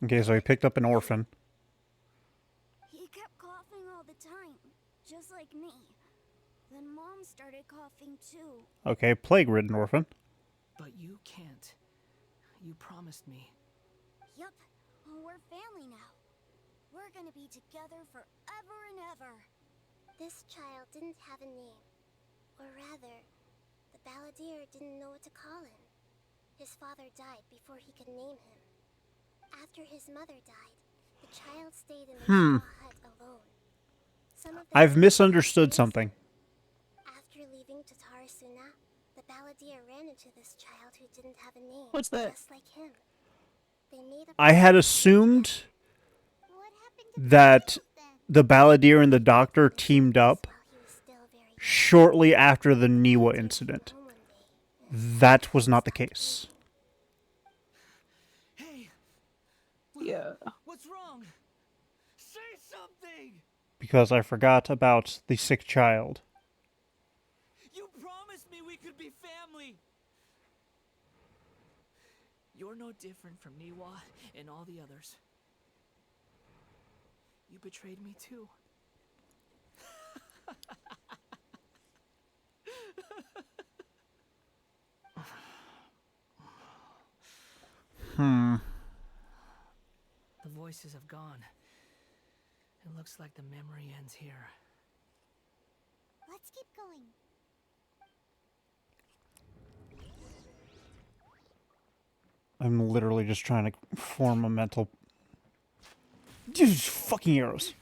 Okay, so he picked up an orphan.
He kept coughing all the time, just like me. Then mom started coughing too.
Okay, plague-ridden orphan.
But you can't. You promised me.
Yup, we're family now. We're gonna be together forever and ever. This child didn't have a name. Or rather, the balladeer didn't know what to call him. His father died before he could name him. After his mother died, the child stayed in the straw hut alone. Some of the
I've
villagers
misunderstood
said
something.
after leaving Tatarasuna, the balladeer ran into this child who didn't have a name.
What's that?
Just like him. They made a
I had assumed
What happened to the
that
child then?
the balladeer and the doctor teamed up
While he was still very young,
shortly after the Niwa
he
incident.
came home one day.
That was not the case.
Hey!
Yeah.
What's wrong? Say something!
Because I forgot about the sick child.
You promised me we could be family! You're no different from Niwa and all the others. You betrayed me too. The voices have gone. It looks like the memory ends here.
Let's keep going.
I'm literally just trying to form a mental... Dude, fucking arrows.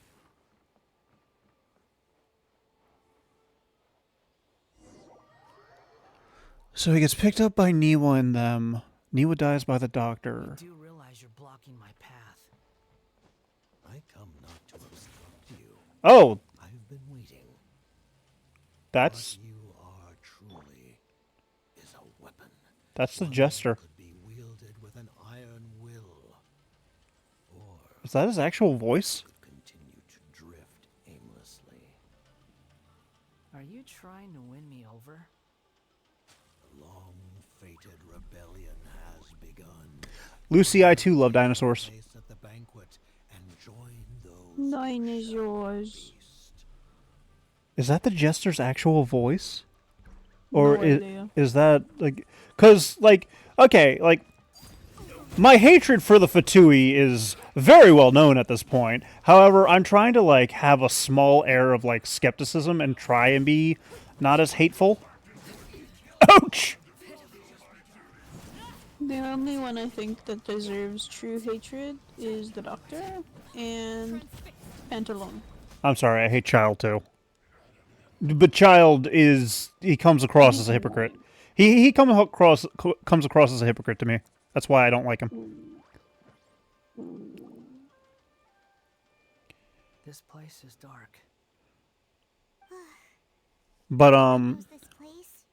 So he gets picked up by Niwa and them. Niwa dies by the doctor.
I do realize you're blocking my path.
I come not to obstruct you.
Oh,
I've been waiting.
that's
What you are truly is a weapon.
the
One
jester.
that could be wielded with an iron will, or
Is that his actual voice?
could continue to drift aimlessly.
Are you trying to win me over?
The long-fated rebellion has begun.
Lucy, I too love dinosaurs.
Place at the banquet and join those
Dinosaurs.
feast.
Is that the jester's actual voice? Or
No idea.
is that, like... Because, like, okay, like, my hatred for the Fatui is very well known at this point. However, I'm trying to, like, have a small air of, like, skepticism and try and be not as hateful. Ouch!
The only one I think that deserves true hatred is the Doctor and Pantalone.
I'm sorry, I hate Child too. But Child he comes across as a hypocrite. He comes across as a hypocrite to me. That's why I don't like him.
This place is dark.
But
Knows this place?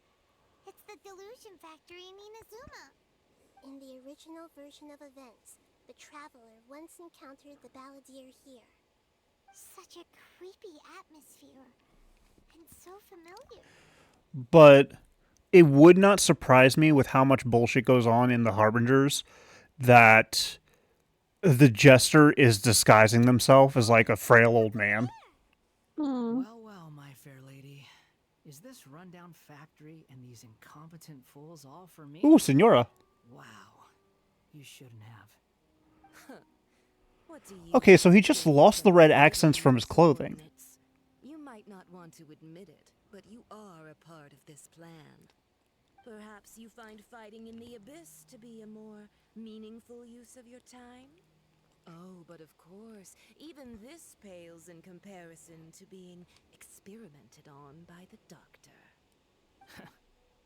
It's the Delusion Factory in Inazuma. In the original version of events, the Traveler once encountered the Balladeer here. Such a creepy atmosphere. And so familiar.
but it would not surprise me with how much bullshit goes on in the Harbingers that the Jester is disguising themselves as like a frail old man.
Well, well, my fair lady. Is this rundown factory and these incompetent fools all for me?
Ooh, Senora.
Wow. You shouldn't have.
What do you
Okay, so he just
think
lost the
of
red
the
accents from his clothing.
subordinates? You might not want to admit it, but you are a part of this plan. Perhaps you find fighting in the abyss to be a more meaningful use of your time? Oh, but of course, even this pales in comparison to being experimented on by the Doctor.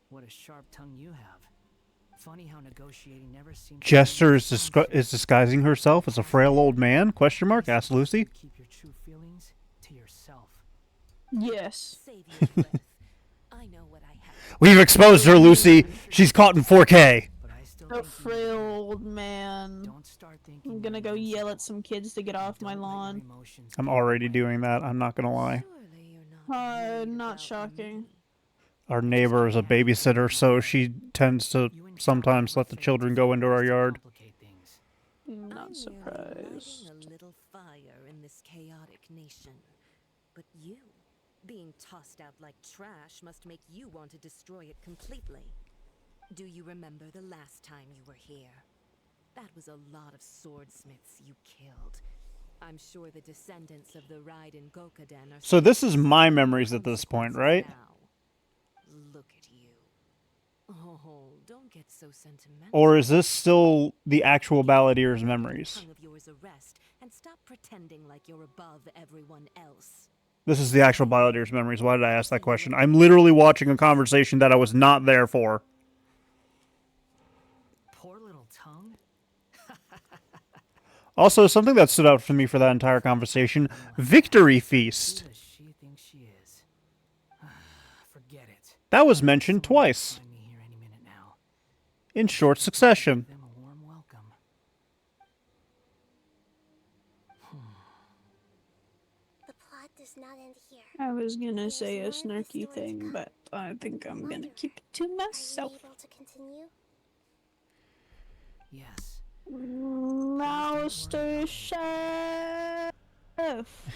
What a sharp tongue you have. Funny how negotiating never seems.
Jester is disguising herself as a frail old man? Question mark? Asked Lucy.
Keep your true feelings to yourself.
Yes.
Save your breath. I know what I have.
We've exposed her, Lucy. She's caught in 4K.
But I still
A
think you
frail old man.
don't start thinking.
I'm gonna go yell at some kids to get off my lawn.
I'm already doing that. I'm not gonna lie.
Surely you're not worried
Not
about
shocking.
me.
Our neighbor is a babysitter, so she tends to sometimes let the children go into our yard.
I'm
I'm
not
merely
surprised.
lighting a little fire in this chaotic nation. But you, being tossed out like trash, must make you want to destroy it completely. Do you remember the last time you were here? That was a lot of swordsmiths you killed. I'm sure the descendants of the Raiden Gokaden are.
So this is my memories at this point, right?
Now. Look at you. Oh, don't get so sentimental.
Or is this still the actual Balladier's memories?
Tongue of yours a rest and stop pretending like you're above everyone else.
This is the actual Balladier's memories. Why did I ask that question? I'm literally watching a conversation that I was not there for.
Poor little tongue.
Also, something that stood out to me for that entire conversation, Victory Feast.
Who does she think she is? Forget it.
That was mentioned twice,
Find me here any minute now.
in short succession.
Give them a warm welcome.
The plot does not end here.
I was gonna say a snarky thing, but I think I'm gonna keep it to
Are you
myself.
able to continue?
Yes.
Master Chef!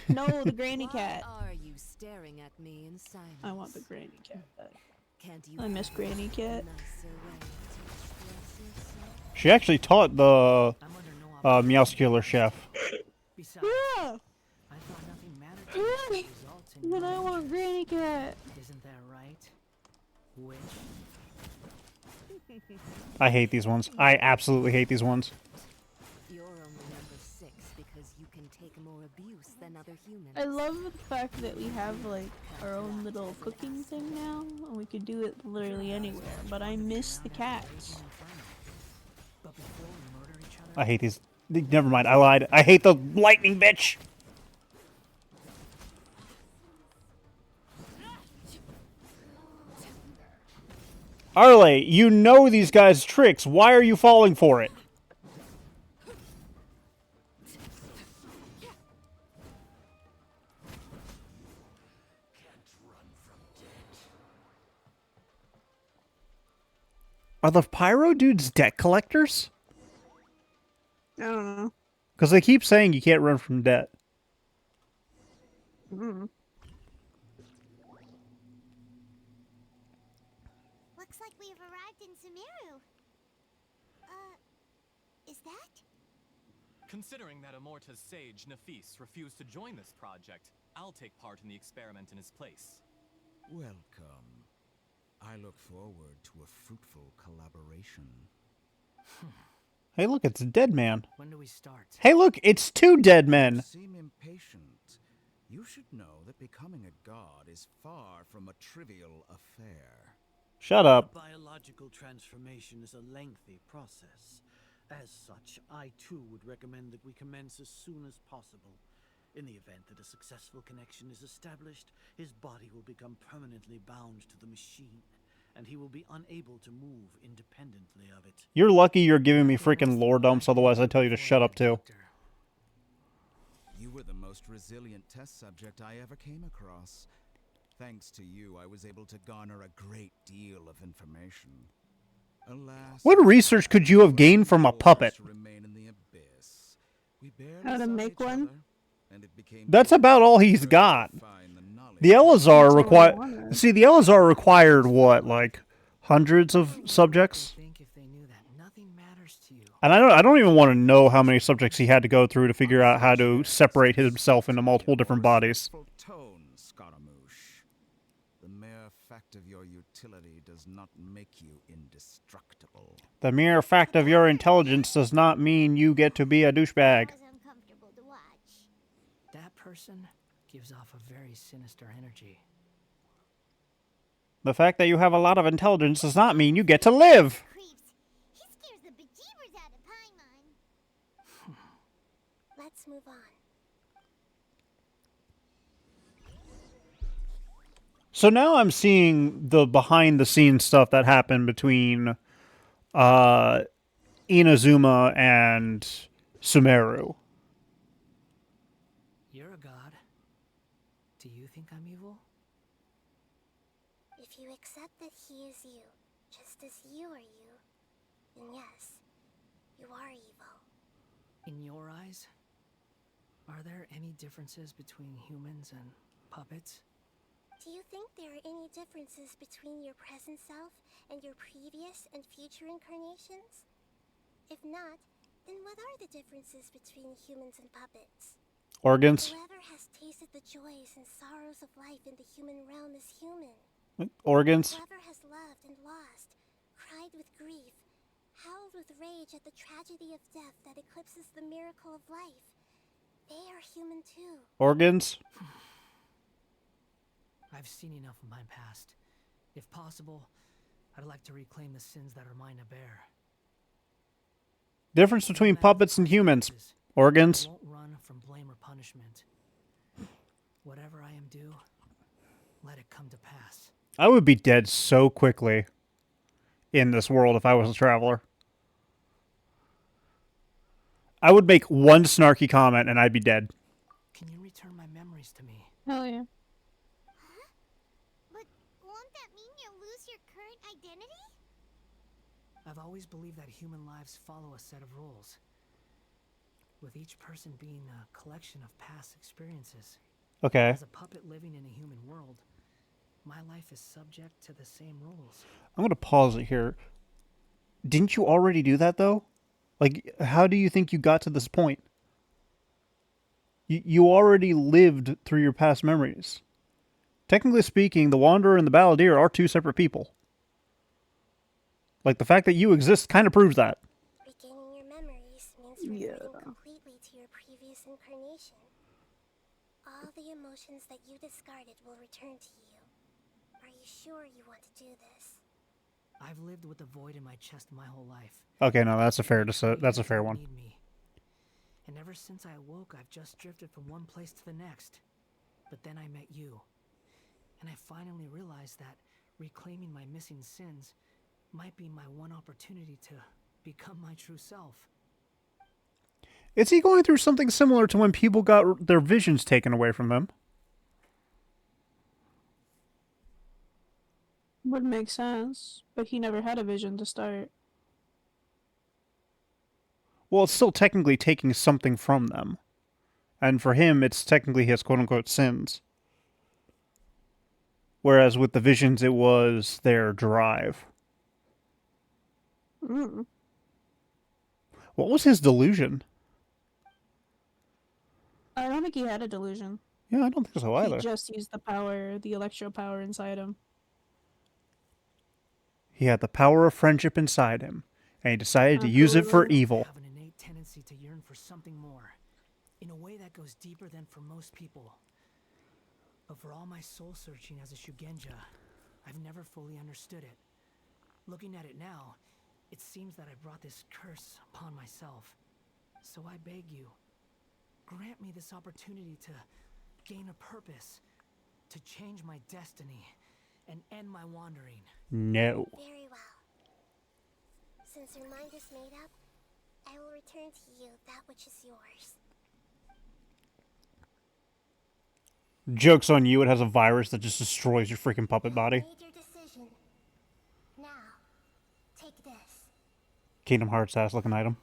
No, the granny cat.
Why are you staring at me in silence?
I want the granny cat back.
Can't you
I miss
find
Granny
a
Cat.
nicer way to express yourself?
She actually taught the
I'm under no
Meowscular chef.
Besides,
Yeah!
I thought nothing mattered to the results in
Then
your
I want
measure.
Granny Cat.
Isn't that right? Which?
I hate these ones. I absolutely hate these ones.
You're only number 6 because you can take more abuse than other humans.
I love the fact that we have like our own little cooking thing now, and we could do it literally anywhere. But I miss the cats.
But before we murder each other,
I hate these. Never mind, I lied. I hate the lightning bitch! Arle, you know these guys' tricks. Why are you falling for it? Are the Pyro dudes debt collectors?
I don't know.
Because they keep saying you can't run from debt.
Mm.
Looks like we have arrived in Sumeru.
Considering that Amorta's sage, Nafis, refused to join this project, I'll take part in the experiment in his place.
Welcome. I look forward to a fruitful collaboration.
Hey, look, it's a dead man.
When do we start?
Hey, look, it's two dead men.
You seem impatient. You should know that becoming a god is far from a trivial affair.
Shut up.
Biological transformation is a lengthy process. As such, I too would recommend that we commence as soon as possible. In the event that a successful connection is established, his body will become permanently bound to the machine, and he will be unable to move independently of it.
You're lucky you're giving me freaking lore dumps, otherwise I'd tell you to shut up too.
You were the most resilient test subject I ever came across. Thanks to you, I was able to garner a great deal of information. Alas,
What research could you have gained from a puppet?
How to make one?
That's about all he's got. The Elazar required. See, the Elazar required what, like hundreds of subjects? And I don't even want to know how many subjects he had to go through to figure out how to separate himself into multiple different bodies.
The mere fact of your utility does not make you indestructible.
The mere fact of your intelligence does not mean you get to be a douchebag.
That person gives off a very sinister energy.
The fact that you have a lot of intelligence does not mean you get to live.
He scares the bejeebers out of Paimon. Let's move on.
So now I'm seeing the behind-the-scenes stuff that happened between Inazuma and Sumeru.
You're a god. Do you think I'm evil?
If you accept that he is you, just as you are you, then yes, you are evil.
In your eyes, are there any differences between humans and puppets?
Do you think there are any differences between your present self and your previous and future incarnations? If not, then what are the differences between humans and puppets?
Organs.
Whoever has tasted the joys and sorrows of life in the human realm is human.
Organs.
Whoever has loved and lost, cried with grief, howled with rage at the tragedy of death that eclipses the miracle of life, they are human too.
Organs.
I've seen enough of my past. If possible, I'd like to reclaim the sins that are mine to bear.
Difference between puppets and humans. Organs.
I won't run from blame or punishment. Whatever I am due, let it come to pass.
I would be dead so quickly in this world if I was a traveler. I would make one snarky comment and I'd be dead.
Can you return my memories to me?
Hell yeah.
Huh? But won't that mean you'll lose your current identity?
I've always believed that human lives follow a set of rules, with each person being a collection of past experiences.
Okay.
As a puppet living in a human world, my life is subject to the same rules.
I'm going to pause it here. Didn't you already do that, though? Like, how do you think you got to this point? You already lived through your past memories. Technically speaking, the Wanderer and the Balladeer are two separate people. Like, the fact that you exist kind of proves that.
Regaining your memories means reverting completely to your previous incarnation. All the emotions that you discarded will return to you. Are you sure you want to do this?
I've lived with the void in my chest my whole life.
Okay, no, that's a fair one.
And ever since I awoke, I've just drifted from one place to the next. But then I met you. And I finally realized that reclaiming my missing sins might be my one opportunity to become my true self.
Is he going through something similar to when people got their visions taken away from them?
Would make sense, but he never had a vision to start.
Well, it's still technically taking something from them. And for him, it's technically his quote-unquote sins. Whereas with the visions, it was their drive.
Mm.
What was his delusion?
don't think he had a delusion.
Yeah, I don't think so either.
He just used the power, the electro power inside him.
He had the power of friendship inside him, and he decided to use it for evil.
I have an innate tendency to yearn for something more, in a way that goes deeper than for most people. But for all my soul searching as a Shugenja, I've never fully understood it. Looking at it now, it seems that I brought this curse upon myself. So I beg you, grant me this opportunity to gain a purpose, to change my destiny, and end my wandering.
No.
Very well. Since your mind is made up, I will return to you that which is yours.
Joke's on you, it has a virus that just destroys your freaking puppet body.
Made your decision. Now, take this.
Kingdom Hearts ass looking item.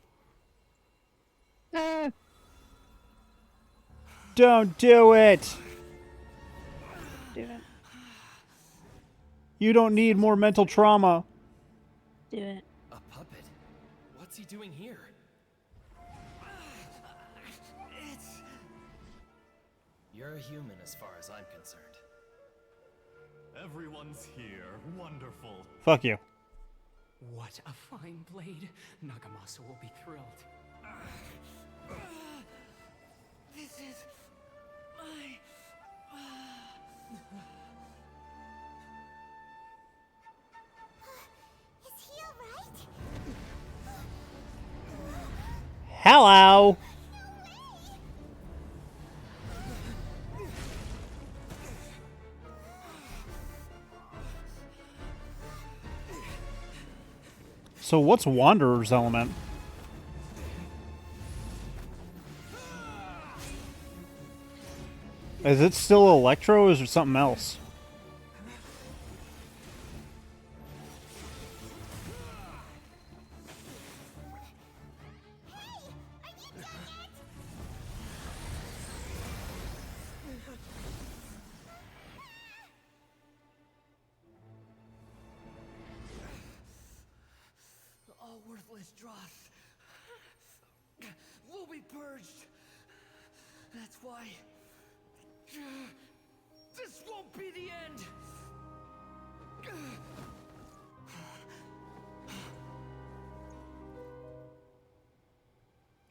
Don't do it!
Do it.
You don't need more mental trauma.
Do it.
A puppet? What's he doing here?
You're a human as far as I'm concerned.
Everyone's here. Wonderful.
Fuck you.
What a fine blade. Nagamasa will be thrilled.
This is my...
Is he alright?
Hello! So what's Wanderer's element? Is it still Electro or is it something else?
All worthless dross will be purged. That's why this won't be the end.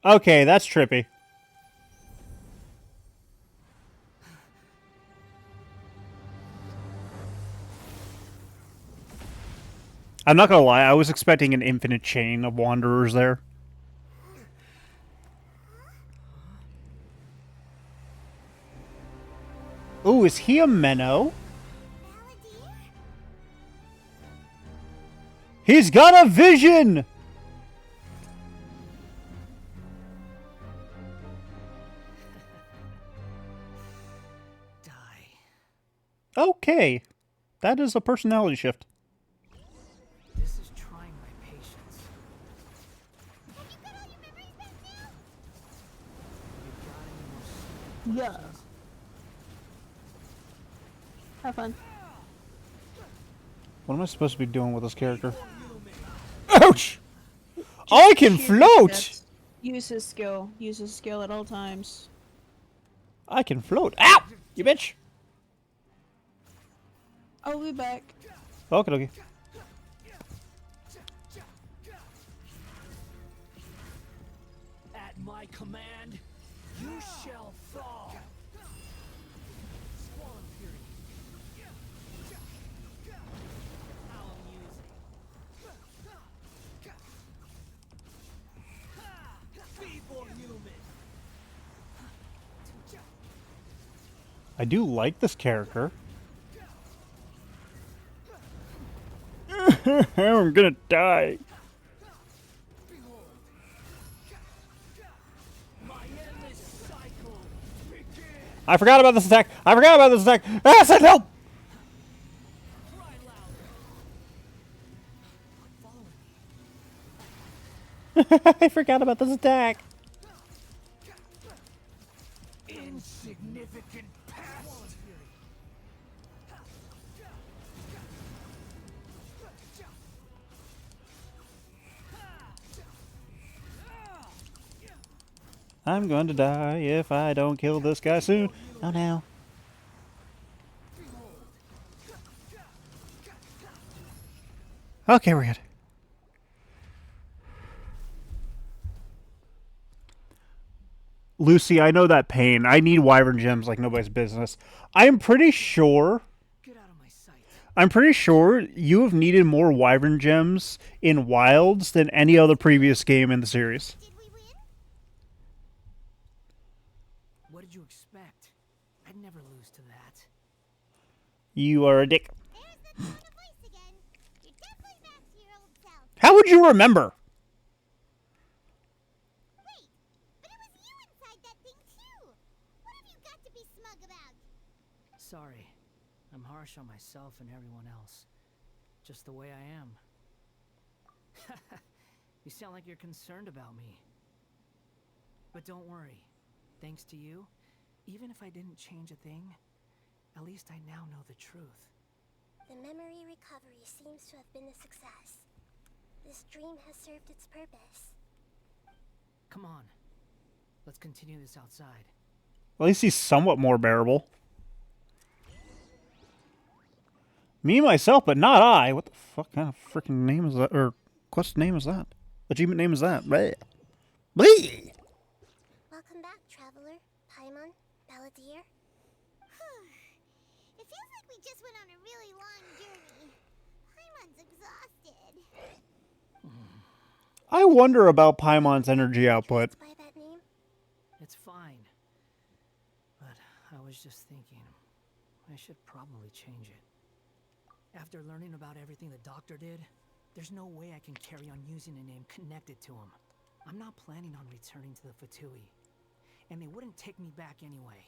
Okay, that's trippy. I'm not gonna lie, I was expecting an infinite chain of Wanderers there. Ooh, is he a Menno? He's got a vision!
Die.
Okay. That is a personality shift.
This is trying my patience. You got any more
Yeah. Have fun.
What am I supposed to be doing with this character? Ouch! I can float!
Use his skill. Use his skill at all times.
I can float. Ow! You bitch!
I'll be back.
Okay, okay.
At my command, you shall fall. Squall Fury. How amusing. Feeble human.
I do like this character. I'm gonna die. I forgot about this attack. I forgot about this attack. Ah, send help! I forgot about this attack.
Insignificant pest.
I'm going to die if I don't kill this guy soon. Oh no. Okay, we're good. Lucy, I know that pain. I need wyvern gems like nobody's business. I'm pretty sure.
Get out of my sight.
I'm pretty sure you have needed more wyvern gems in Wilds than any other previous game in the series.
Did we win?
What did you expect? I'd never lose to that.
You are a dick.
There's the tone of voice again. You're definitely back to your old self.
How would you remember?
Wait, but it was you inside that thing too. What have you got to be smug about?
Sorry. I'm harsh on myself and everyone else. Just the way I am. You sound like you're concerned about me. But don't worry. Thanks to you, even if I didn't change a thing, at least I now know the truth.
The memory recovery seems to have been a success. This dream has served its purpose.
Come on. Let's continue this outside.
At least he's somewhat more bearable. Me, myself, but not I. What the fuck kind of freaking name is that? Or quest name is that? Achievement name is that? Bleh. Bleh.
Welcome back, traveler, Paimon, Balladeer. It feels like we just went on a really long journey. Paimon's exhausted.
I wonder about Paimon's energy output.
By that name?
It's fine. But I was just thinking, I should probably change it. After learning about everything the doctor did, there's no way I can carry on using a name connected to him. I'm not planning on returning to the Fatui, and they wouldn't take me back anyway.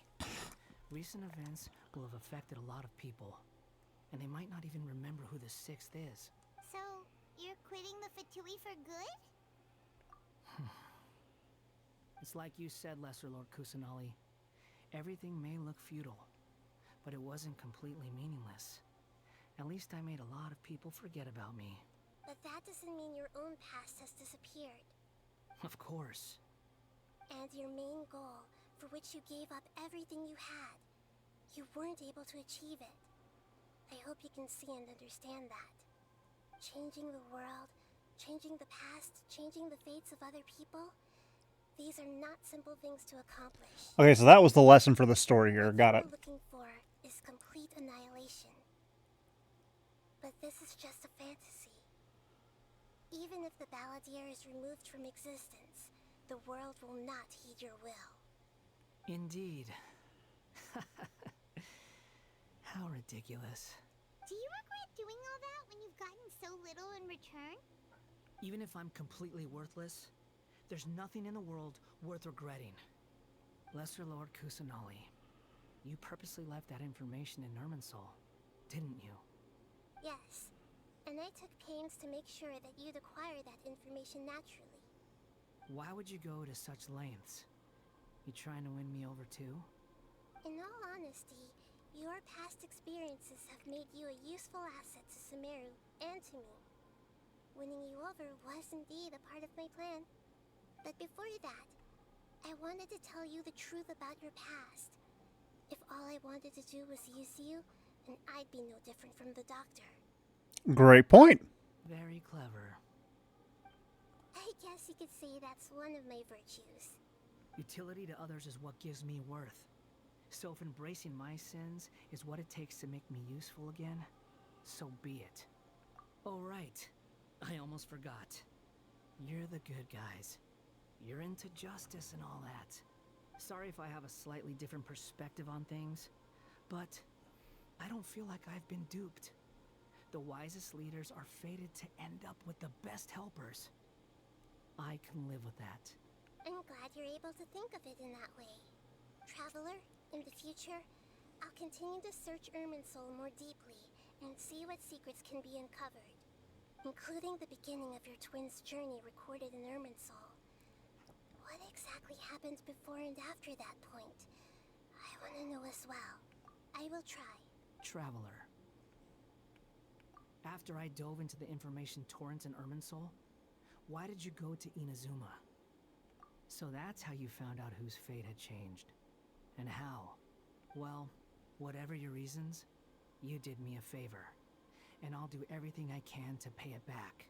Recent events will have affected a lot of people, and they might not even remember who the Sixth is.
So, you're quitting the Fatui for good?
It's like you said, Lesser Lord Kusanali. Everything may look futile, but it wasn't completely meaningless. At least I made a lot of people forget about me.
But that doesn't mean your own past has disappeared.
Of course.
And your main goal, for which you gave up everything you had, you weren't able to achieve it. I hope you can see and understand that. Changing the world, changing the past, changing the fates of other people, these are not simple things to accomplish.
Okay, so that was the lesson for the story here. Got it.
What we're looking for is complete annihilation. But this is just a fantasy. Even if the Balladeer is removed from existence, the world will not heed your will.
Indeed. How ridiculous.
Do you regret doing all that when you've gotten so little in return?
Even if I'm completely worthless, there's nothing in the world worth regretting. Lesser Lord Kusanali, you purposely left that information in Irminsul, didn't you?
Yes, and I took pains to make sure that you'd acquire that information naturally.
Why would you go to such lengths? You trying to win me over too?
In all honesty, your past experiences have made you a useful asset to Sumeru and to me. Winning you over was indeed a part of my plan. But before that, I wanted to tell you the truth about your past. If all I wanted to do was use you, then I'd be no different from the doctor.
Great point.
Very clever.
I guess you could say that's one of my virtues.
Utility to others is what gives me worth. So if embracing my sins is what it takes to make me useful again, so be it. Oh right, I almost forgot. You're the good guys. You're into justice and all that. Sorry if I have a slightly different perspective on things, but I don't feel like I've been duped. The wisest leaders are fated to end up with the best helpers. I can live with that.
I'm glad you're able to think of it in that way. Traveler, in the future, I'll continue to search Irminsul more deeply and see what secrets can be uncovered, including the beginning of your twins' journey recorded in Irminsul. What exactly happened before and after that point? I want to know as well. I will try.
Traveler. After I dove into the information torrents in Irminsul, why did you go to Inazuma? So that's how you found out whose fate had changed. And how? Well, whatever your reasons, you did me a favor. And I'll do everything I can to pay it back.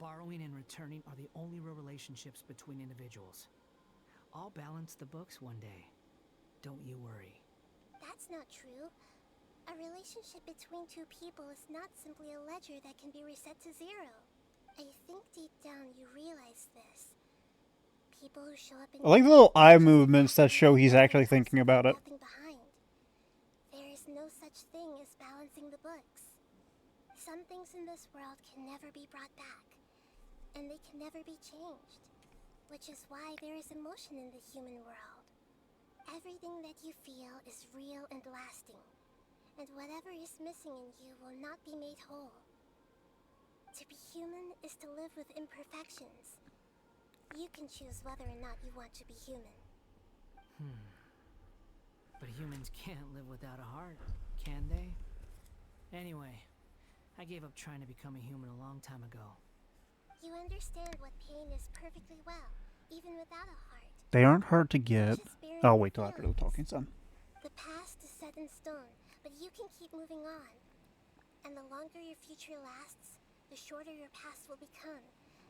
Borrowing and returning are the only real relationships between individuals. I'll balance the books one day. Don't you worry.
That's not true. A relationship between two people is not simply a ledger that can be reset to zero. I think deep down you realize this. People who show up in
I like the little eye movements that show he's actually thinking about it.
nothing behind. There is no such thing as balancing the books. Some things in this world can never be brought back, and they can never be changed, which is why there is emotion in the human world. Everything that you feel is real and lasting, and whatever is missing in you will not be made whole. To be human is to live with imperfections. You can choose whether or not you want to be human.
But humans can't live without a heart, can they? Anyway, I gave up trying to become a human a long time ago.
You understand what pain is perfectly well, even without a heart.
They aren't hard to get. I'll wait till after the talking son.
The past is set in stone, but you can keep moving on. And the longer your future lasts, the shorter your past will become,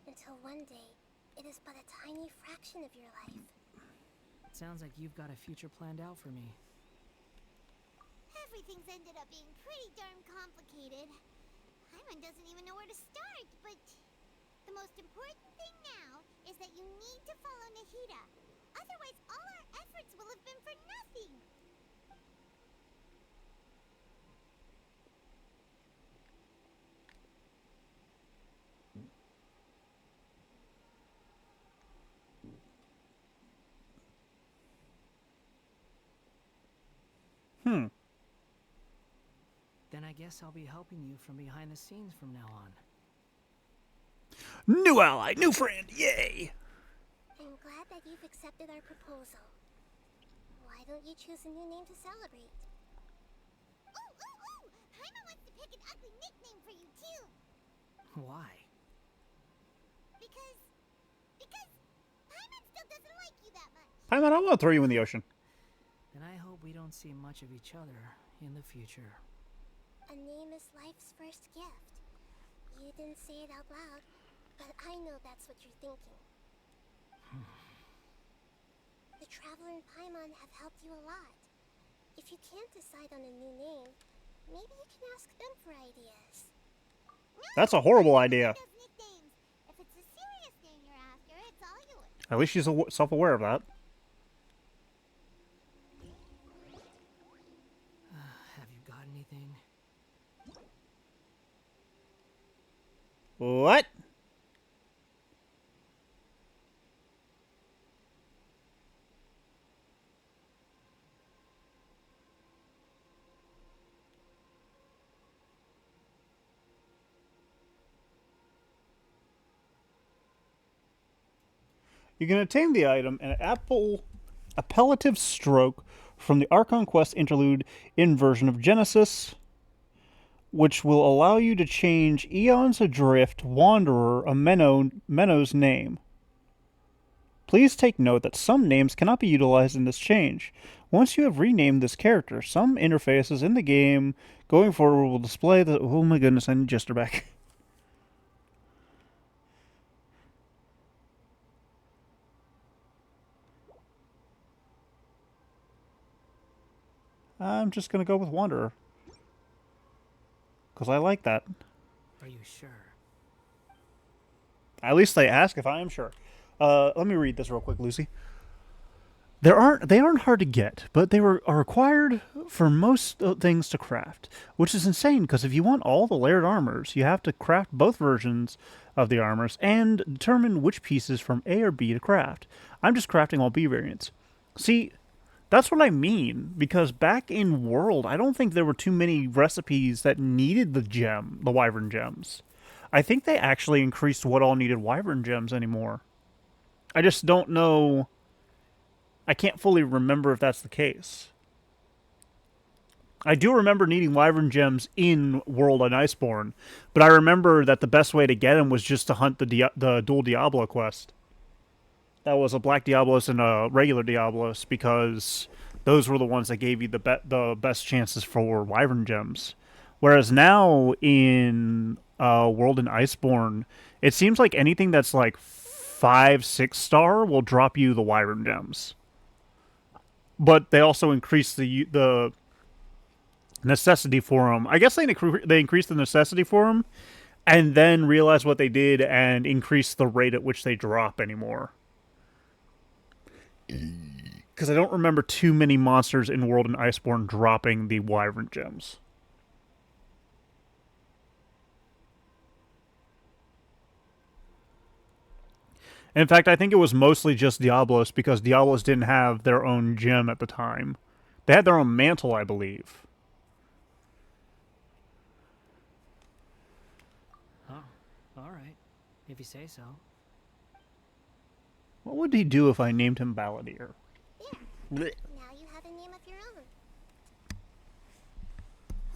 until one day, it is but a tiny fraction of your life.
Sounds like you've got a future planned out for me.
Everything's ended up being pretty darn complicated. Paimon doesn't even know where to start, but the most important thing now is that you need to follow Nahida. Otherwise, all our efforts will have been for nothing.
Then I guess I'll be helping you from behind the scenes from now on.
New ally, new friend, yay!
I'm glad that you've accepted our proposal. Why don't you choose a new name to celebrate? Ooh! Paimon wants to pick an ugly nickname for you too.
Why?
Because Paimon still doesn't like you that much.
Paimon, I want to throw you in the ocean.
Then I hope we don't see much of each other in the future.
A name is life's first gift. You didn't say it out loud, but I know that's what you're thinking. The Traveler and Paimon have helped you a lot. If you can't decide on a new name, maybe you can ask them for ideas.
That's a horrible idea.
If it's a serious name you're after, it's all yours.
At least she's self-aware of that.
Have you got anything?
What? You can obtain the item an appellative stroke from the Archon Quest interlude in version of Genesis, which will allow you to change Eons Adrift Wanderer a Menno's name. Please take note that some names cannot be utilized in this change. Once you have renamed this character, some interfaces in the game going forward will display the... Oh my goodness, I need Jester back. I'm just going to go with Wanderer. Because I like that.
Are you sure?
At least they ask if I am sure. Let me read this real quick, Lucy. They aren't hard to get, but they are required for most things to craft, which is insane because if you want all the layered armors, you have to craft both versions of the armors and determine which pieces from A or B to craft. I'm just crafting all B variants. See, that's what I mean, because back in World, I don't think there were too many recipes that needed the Wyvern gems. I think they actually increased what all needed Wyvern gems anymore. I just don't know. I can't fully remember if that's the case. I do remember needing Wyvern gems in World and Iceborne, but I remember that the best way to get them was just to hunt the Dual Diablo quest. that was a Black Diablos and a regular Diablos, because those were the ones that gave you the best chances for Wyvern gems. Whereas now in World and Iceborne, it seems like anything that's like 5, 6 star will drop you the Wyvern gems. But they also increase the necessity for them. I guess they increased the necessity for them, and then realized what they did and increased the rate at which they drop anymore. Because I don't remember too many monsters in World and Iceborne dropping the Wyvern gems. In fact, I think it was mostly just Diablos, because Diablos didn't have their own gem at the time. They had their own mantle, I believe.
Oh, alright. If you say so.
What would he do if I named him Balladeer?
There. Now you have a name of your own.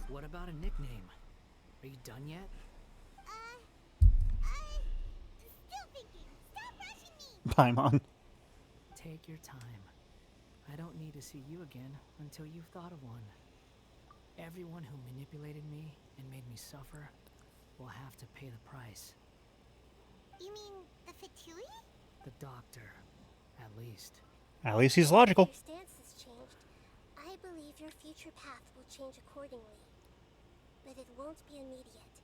What about a nickname? Are you done yet?
Still thinking. Stop rushing me.
Paimon.
Take your time. I don't need to see you again until you've thought of one. Everyone who manipulated me and made me suffer will have to pay the price.
You mean the Fatui?
The doctor, at least.
At least he's logical.
Your stance has changed. I believe your future path will change accordingly. But it won't be immediate.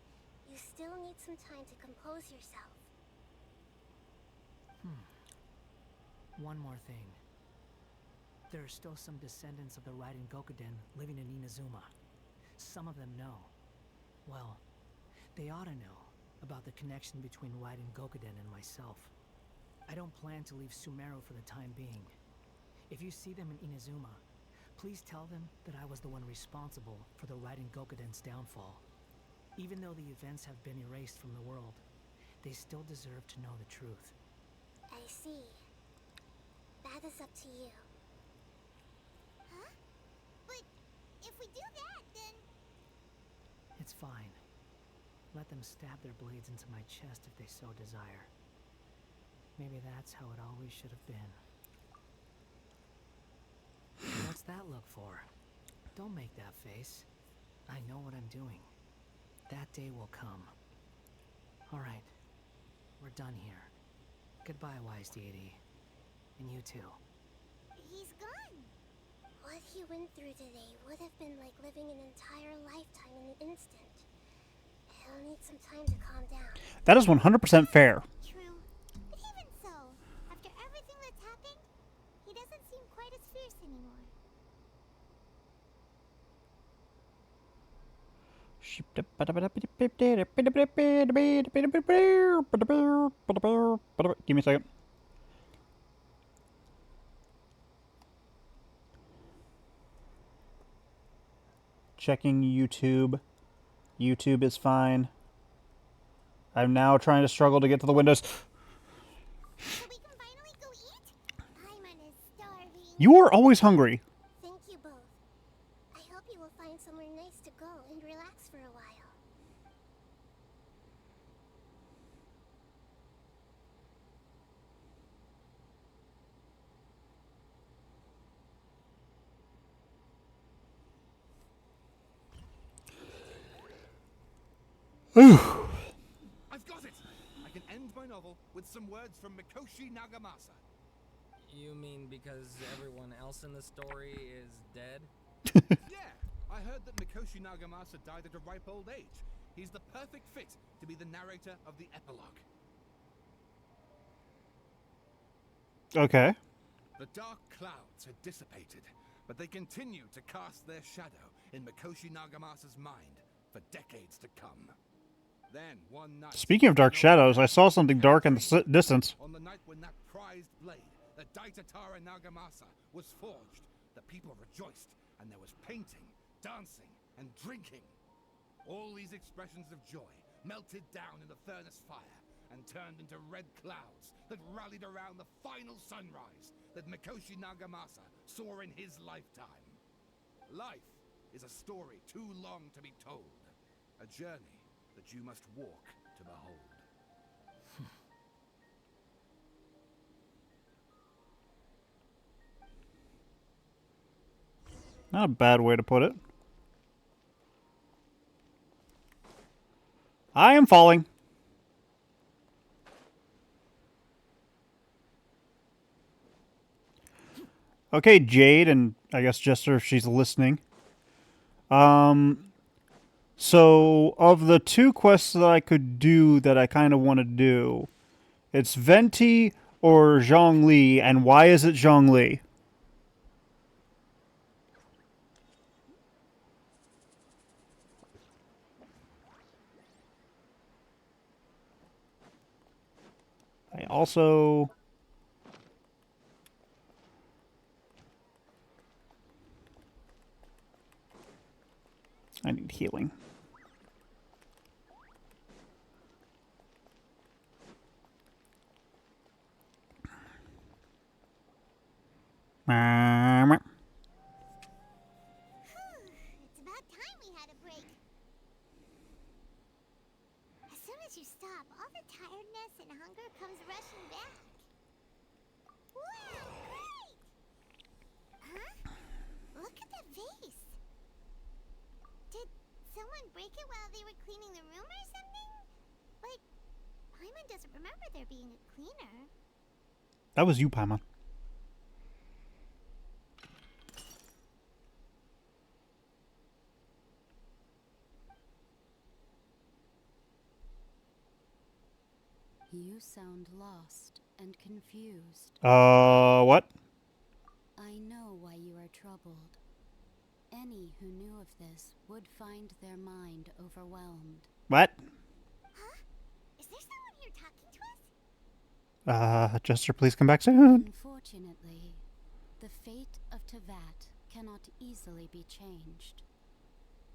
You still need some time to compose yourself.
One more thing. There are still some descendants of the Raiden Gokuden living in Inazuma. Some of them know. Well, they ought to know about the connection between Raiden Gokuden and myself. I don't plan to leave Sumeru for the time being. If you see them in Inazuma, please tell them that I was the one responsible for the Raiden Gokuden's downfall. Even though the events have been erased from the world, they still deserve to know the truth.
I see. That is up to you. Huh? But if we do that, then...
It's fine. Let them stab their blades into my chest if they so desire. Maybe that's how it always should have been. What's that look for? Don't make that face. I know what I'm doing. That day will come. Alright. We're done here. Goodbye, wise deity. And you too.
He's gone! What he went through today would have been like living an entire lifetime in an instant. He'll need some time to calm down.
That is 100% fair.
True. But even so, after everything that's happened, he doesn't seem quite as fierce anymore.
Give me a second. Checking YouTube. YouTube is fine. I'm now trying to struggle to get to the windows.
So we can finally go eat? Paimon is starving.
You are always hungry.
Thank you both. I hope you will find somewhere nice to go and relax for a while.
I've got it! I can end my novel with some words from Mikoshi Nagamasa.
You mean because everyone else in the story is dead?
Yeah, I heard that Mikoshi Nagamasa died at a ripe old age. He's the perfect fit to be the narrator of the epilogue.
Okay.
The dark clouds had dissipated, but they continue to cast their shadow in Mikoshi Nagamasa's mind for decades to come. Then one night,
Speaking of dark shadows, I saw something dark in the distance.
on the night when that prized blade, the Daitatara Nagamasa, was forged, the people rejoiced, and there was painting, dancing, and drinking. All these expressions of joy melted down in the furnace fire and turned into red clouds that rallied around the final sunrise that Mikoshi Nagamasa saw in his lifetime. Life is a story too long to be told, a journey that you must walk to behold.
Not a bad way to put it. I am falling. Okay, Jade, and I guess Jester if she's listening. So of the two quests that I could do that I kind of want to do, it's Venti or Zhongli, and why is it Zhongli? I also... I need healing.
It's about time we had a break. As soon as you stop, all the tiredness and hunger comes rushing back. Wow, great! Huh? Look at the vase. Did someone break it while they were cleaning the room or something? Like, Paimon doesn't remember there being a cleaner.
That was you, Paimon.
You sound lost and confused.
What?
I know why you are troubled. Any who knew of this would find their mind overwhelmed.
What?
Huh? Is there someone here talking to us?
Jester, please come back soon.
Unfortunately, the fate of Tevat cannot easily be changed.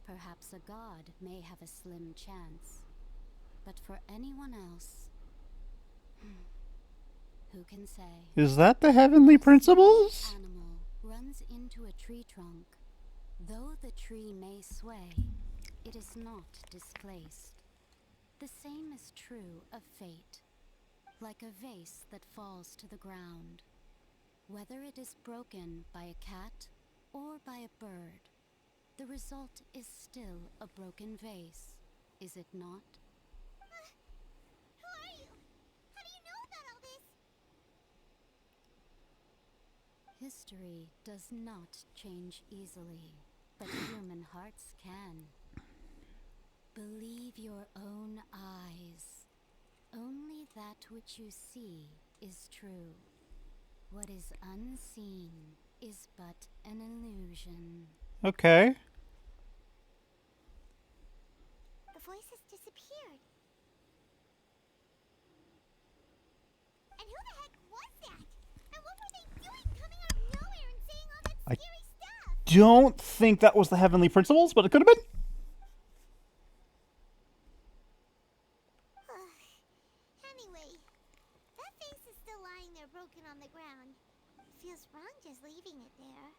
Perhaps a god may have a slim chance. But for anyone else, who can say?
Is that the heavenly principles?
Animal runs into a tree trunk. Though the tree may sway, it is not displaced. The same is true of fate. Like a vase that falls to the ground. Whether it is broken by a cat or by a bird, the result is still a broken vase, is it not?
Who are you? How do you know about all this?
History does not change easily, but human hearts can. Believe your own eyes. Only that which you see is true. What is unseen is but an illusion.
Okay.
The voice has disappeared. And who the heck was that? And what were they doing coming out of nowhere and saying all that
I
scary stuff?
don't think that was the heavenly principles, but it could have been.
Anyway, that vase is still lying there broken on the ground. Feels wrong just leaving it there.